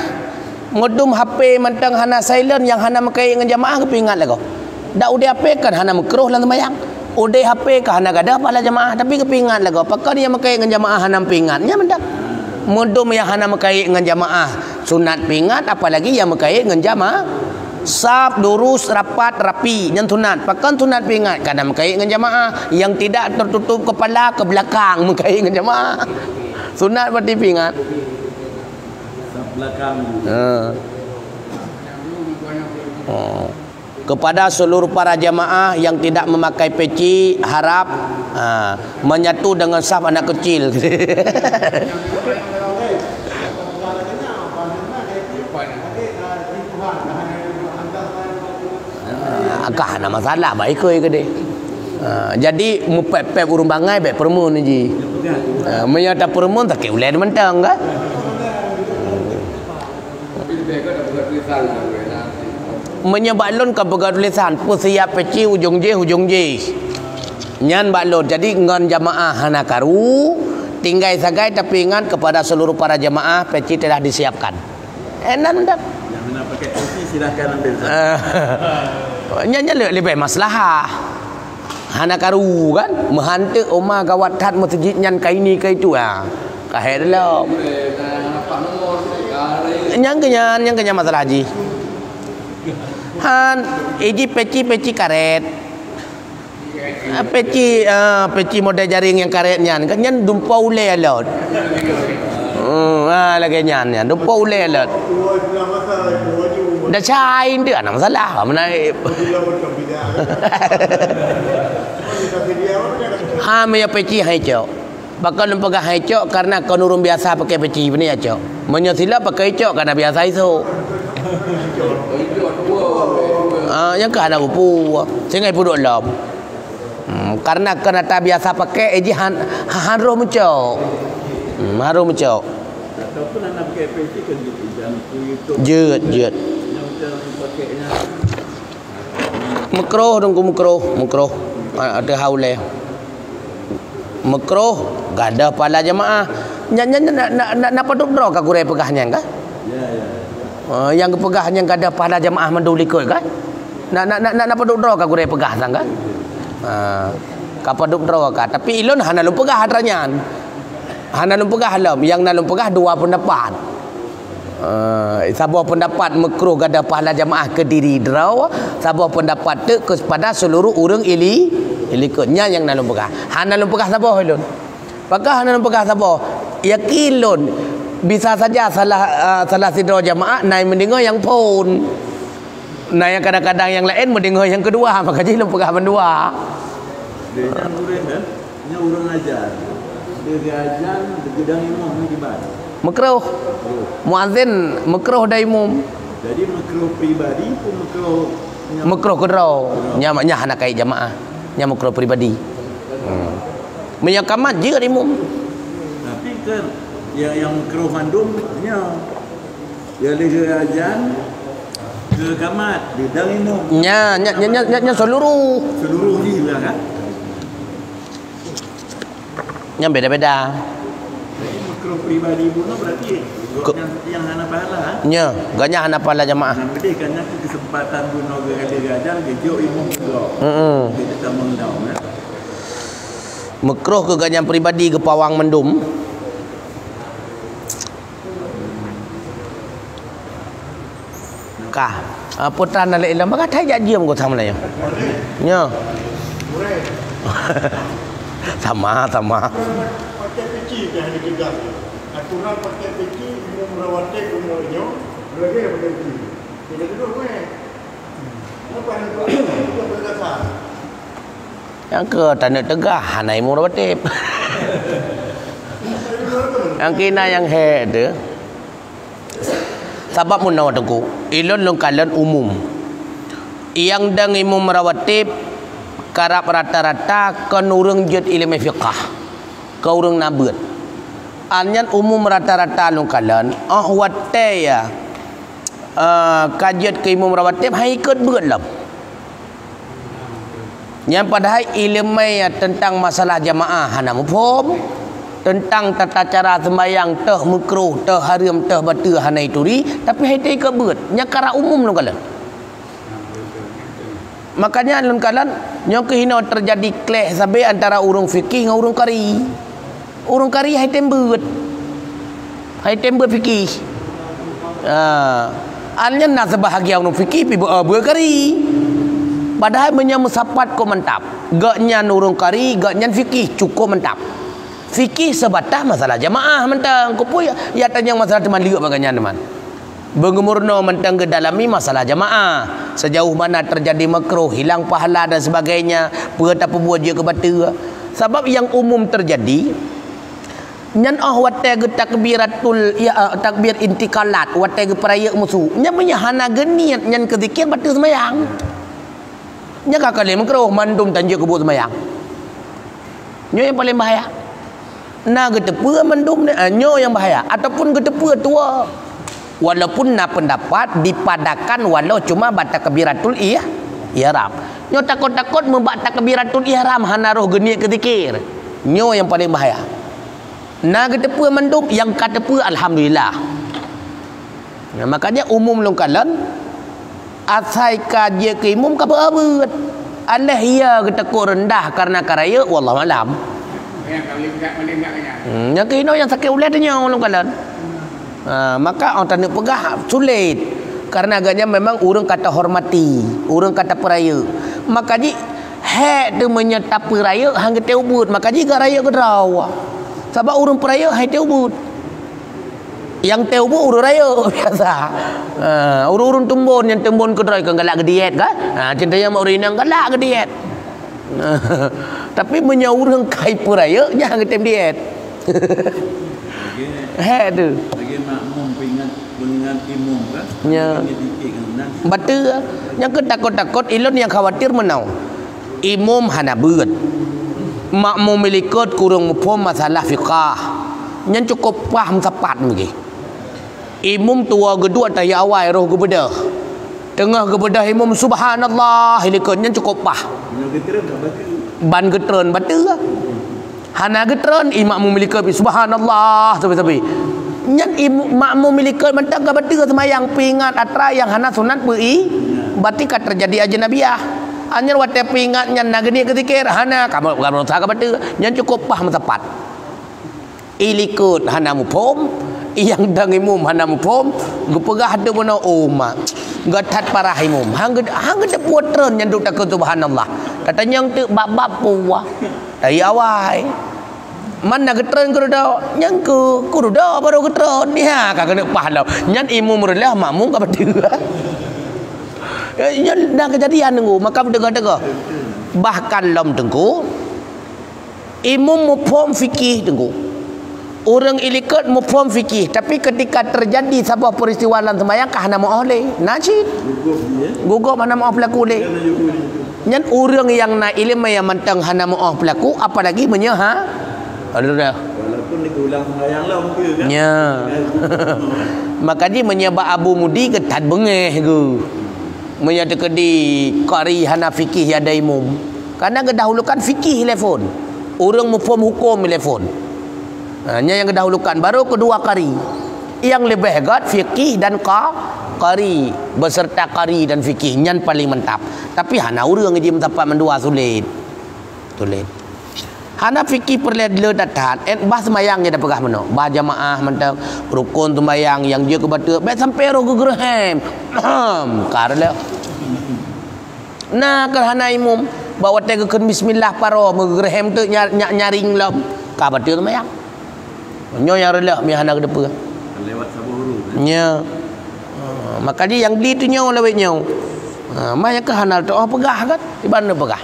ngudum HP mentang hana silent yang hana mekait dengan jamaah kepingat lagu dak udah HP kan hana makruh lan sembahyang udah HP kan hana gadah pala jamaah tapi kepingat lagu apakah dia mekait dengan jamaah hana pingatnya mendak ngudum yang hana mekait dengan jamaah sunat pingat apalagi yang mekait dengan jamaah sab lurus rapat rapi yang sunat pakan sunat pingat karena mekait dengan jamaah yang tidak tertutup kepala ke belakang mekait dengan jamaah sunat berarti pingat belakang kepada seluruh para jamaah yang tidak memakai peci harap menyatu dengan saf anak kecil. Agak ada masalah baik ke dia. Jadi mupep urung bangai baik permun ni. Menyata permun tak ulai mentang kan? Menyebalon ke pegang tulisan persiap peci hujung J Nyan baklot. Jadi ngan jamaah hana karu tinggal sagai tapi ingat kepada seluruh para jamaah peci telah disiapkan. Enak dah. Yang nak pakai peci silakan ambil. Nyan lebih masalah. Hana karu kan mehante omah gawat hat masjid nyan kai ni kai tu ah. Kahir lah. Yang kenya masalah haji. Han iji peci karet. Peci model jaring yang karet nyan kan nyan dumpa ule lot. Lagi nyan dumpa ule lot. Dah cain dia nak masalah mana. Ha me peci hai cok. Bakal lempagah hai cok karena kau nurun biasa pakai peci ni ya cok. Menyesila pakai cok karena biasa itu. Yang ke ada rupu. Sengai puduk lom. Karena kena tak biasa pakai eji harum cok. Harum cok. Ataupun nak pakai peci kan gitu jangan YouTube. Jeut. Yang pakainya Makruh ada haule. Makruh gadah pala jemaah. Nak paduk draw ka gurai pegahnya kan? Ya. Yang pegahnya gadah pala jemaah mendulikut kan? Nak paduk draw ka gurai pegah sang kan? Ka paduk draw ka tapi ilun hana lu pegah hadranyan. Hana lu pegah lam yang nak lu pegah dua pendapat. Sebuah pendapat makruh gadah pahala jamaah ke diri draw, sebuah pendapat tu kepada seluruh orang ilikutnya yang nalung pegah. Han nalung pegah sabah ilun. Pakah nalung pegah sabah. Yakilun bisa saja salah si draw jamaah naik mendengar yang pun. Naik kadang-kadang yang lain mendengar yang kedua, maka jadi lu pegah mendua. Dia yang urang kan, nya urang ajar. Dia ajar gedang imam ni dibat. Makruh. Muazzin makruh dah imam. Jadi makruh pribadi pun makruh kedau. Nya hana kai jamaah. Nya makruh pribadi. Menyakamat je imam. Tapi kan yang makruh mandum nya ya le ajan ke kamat bidang imam. Nya seluruh ni lah kan. Nya beda-beda. Makruh pribadi pun berarti yang hana pahala. Nya, ganya hana pahala jamaah. Yang bedih kan kesempatan guna gaya gajar gejo imam juga. Kita tak mengundang kan. Makruh ke ganya pribadi ke pawang mendum. Kah, putra nalai ilam bagai thai jadiam ko sama lah ya. Nya. Sama. Pakai peci dah ada gedang. Aturan pakai peci umum merawatnya umumnya lagi pakai peci. Kita duduk apa yang itu berdasar. Yang ke tanah tegah hanai murawatip. Yang kina yang he tu. Sebab munawat aku ilun lungkalan umum. Yang dang imam merawatip karap rata-rata kan urang jud ilmu fiqah. Ka urang nabeut. Anyan umum rata-rata lungkalan watte ya. Kajiat ke imam rawatib hai ikut beut lam. Yang padahal ilmu tentang masalah jamaah hana mufhum, tentang tata cara sembahyang teh makruh, teh haram, teh batal hana ituri, tapi hai teh ikut beut. Nya kara umum lungkalan. Makanya lun kalan nyong kehina terjadi clash sabe antara urang fikih dengan urang qari. Urang qari hai tembeut. Hai tembeut fikih. Alnya nak sebahagia urang fikih pi beul qari. Padahal menyam sapat ko mantap. Gaknya urang qari, gaknya fikih cukup mantap. Fikih sebatas masalah jamaah mentang. Ko pu ya tanya masalah teman liuk baganya teman. Bengemurno mentang ke dalami masalah jamaah. Sejauh mana terjadi makruh, hilang pahala dan sebagainya. Perut apa buat dia ke batu. Sebab yang umum terjadi nyan watte ke takbiratul takbir intikalat, watte ke peraya musuh. Nya punya hana geniat nyan ke zikir batu semayang. Nya ka kali makruh mandum tanjak ke buat semayang. Nya yang paling bahaya. Na ke tepu mandum nyo yang bahaya ataupun ke tepu tua. Walaupun na pendapat dipadakan walau cuma baca kabiratul ihram. Nyo takut-takut membak takbiratul ihram hana roh geniat ke zikir. Nyo yang paling bahaya. Nah kata apa manduk yang kata apa alhamdulillah. Nah, makanya umum longkalan asai kaji ke umum ka beut. Allah ia kata ko rendah karena karaya wallahu alam. Yang kino yang sakit ulat dia longkalan. Maka orang tak pegah sulit. Karena agaknya memang orang kata hormati, orang kata peraya. Maka ji hak tu menyetap peraya hang kita ubud. Maka ji gak raya ke draw. Sebab orang peraya hai teu ubud. Yang teu ubud urang raya biasa. Urang tumbon yang tumbon ke draw kan galak ke diet kan. Cintanya mak urinang galak ke diet. Tapi menyaurang kai peraya jangan kita diet. Hak tu. Bagi makmum pengingat imam kan? Ya. Betul. Yang ketakut-takut ilun yang khawatir menau. Imam hana beut. Makmum milikut kurang mufhum masalah fiqah. Yang cukup faham tepat lagi. Imam tua kedua tahiyat awal roh kebedah. Tengah kebedah imam subhanallah hilikut yang cukup fah. Ban getron betul. Hana getron imam milikut subhanallah sampai-sampai. Yang makmum milikut mentang ke betul semayang pingat atra yang hana sunat pui berarti kan terjadi ajnabiah. Anyar wate pingat nyan nageni ketikir hana kamu usah ke betul yang cukup paham tepat. Ilikut hana mufhum yang dang imum hana mufhum gepegah ada mana umat gatat parah imum hang gede puatran yang duk takut subhanallah katanya yang tu bab-bab puah dari awal mana getron kuruda yang kuruda baru getron ya kagak nak pahala nyan imum relah makmum ka betul nyan dah kejadian tengku maka dengar bahkan lam tengku imum mufhum fikih tengku orang ilikut mufhum fikih tapi ketika terjadi sebuah peristiwa dalam sembahyang kah hana maaf le najid gugup hana maaf pelaku le nyan orang yang na ilmu yang mentang hana maaf pelaku apalagi menyaha walaupun diulang sembahyang lah mungkin kan ya maka dia menyebab Abu Mudi ke tad bengeh ke menyatakan di qari hana fikih ada imum karena kedahulukan fikih telefon orang mufhum hukum telefon hanya yang kedahulukan baru kedua qari yang lebih hebat fikih dan qari beserta qari dan fikih nyan paling mantap tapi hana urang dia mendapat mendua sulit hana fikih perlu datang bah semayangnya dah pegah mana bah jamaah mentang rukun sembayang yang dia ke batu baik sampai roh gegerhem karena nah kerana imum bawa tegakan bismillah paro gegerhem tu nyaring lam ka batu sembayang nyo yang rela mi hana ke depan lewat sabuh huruf nya maka dia yang di tu nyo lewat nyo maya ke hana tu pegah kan di mana pegah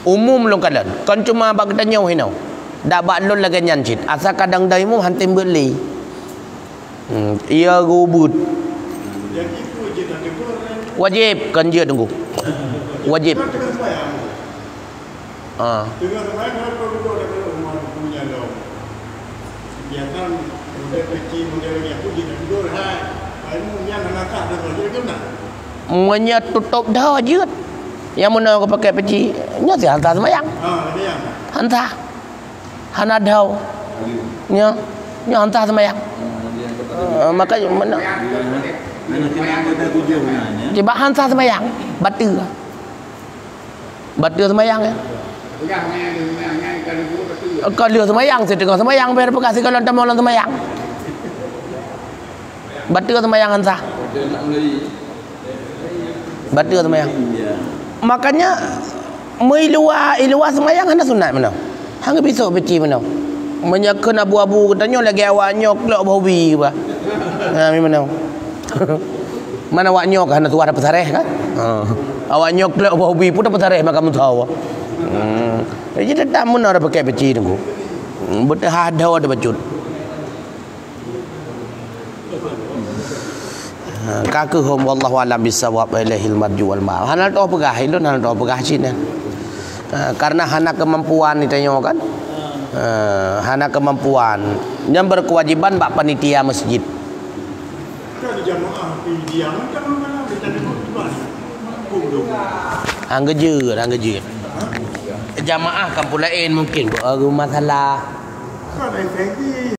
umum long kalan kan cuma bak tanya hinau dak bak lon lagi nyancit asal kadang dah umum hantim beli ia gubut Yang itu je tak tegur kan. wajib kan dia tunggu wajib Kan tengah sembahyang. ah Tengah sembahyang kalau duduk dekat rumah punya dong. Biarkan model kecil model yang aku dia duduk hai. Ini yang nak dah jadi kan nak. muanya tutup dah wajib yang mana aku pakai peci nya si hantar sembayang Ada yang. hantar hana dah nya hantar sembayang maka mana nanti ada tujuh benarnya tiba hantar sembayang batu sembayang ya kalau sembayang saya tengah sembayang biar bekasi kalau tak mau sembayang batu sembayang hantar batu sembayang makanya iluah sembayang anda sunat mana hang besok beci mana menyakan abu-abu katanya lagi awak nyok lok bawi ba mana mana awak nyok hana tu ada pesareh kan awak nyok lok bawi pun dapat pesareh maka tahu jadi tak mun ada pakai beci tunggu betul ada bacut kaku hum wallahu alam bisawab ilaihil marju wal ma hanal to pegah ilun hanal to pegah cina karena hana kemampuan ditanya kan hana kemampuan yang berkewajiban bak panitia masjid Kan jamaah pergi diam kan mana kita di mana. Makmum dong. Anggeje. Jamaah kampung lain mungkin masalah. Kan efektif.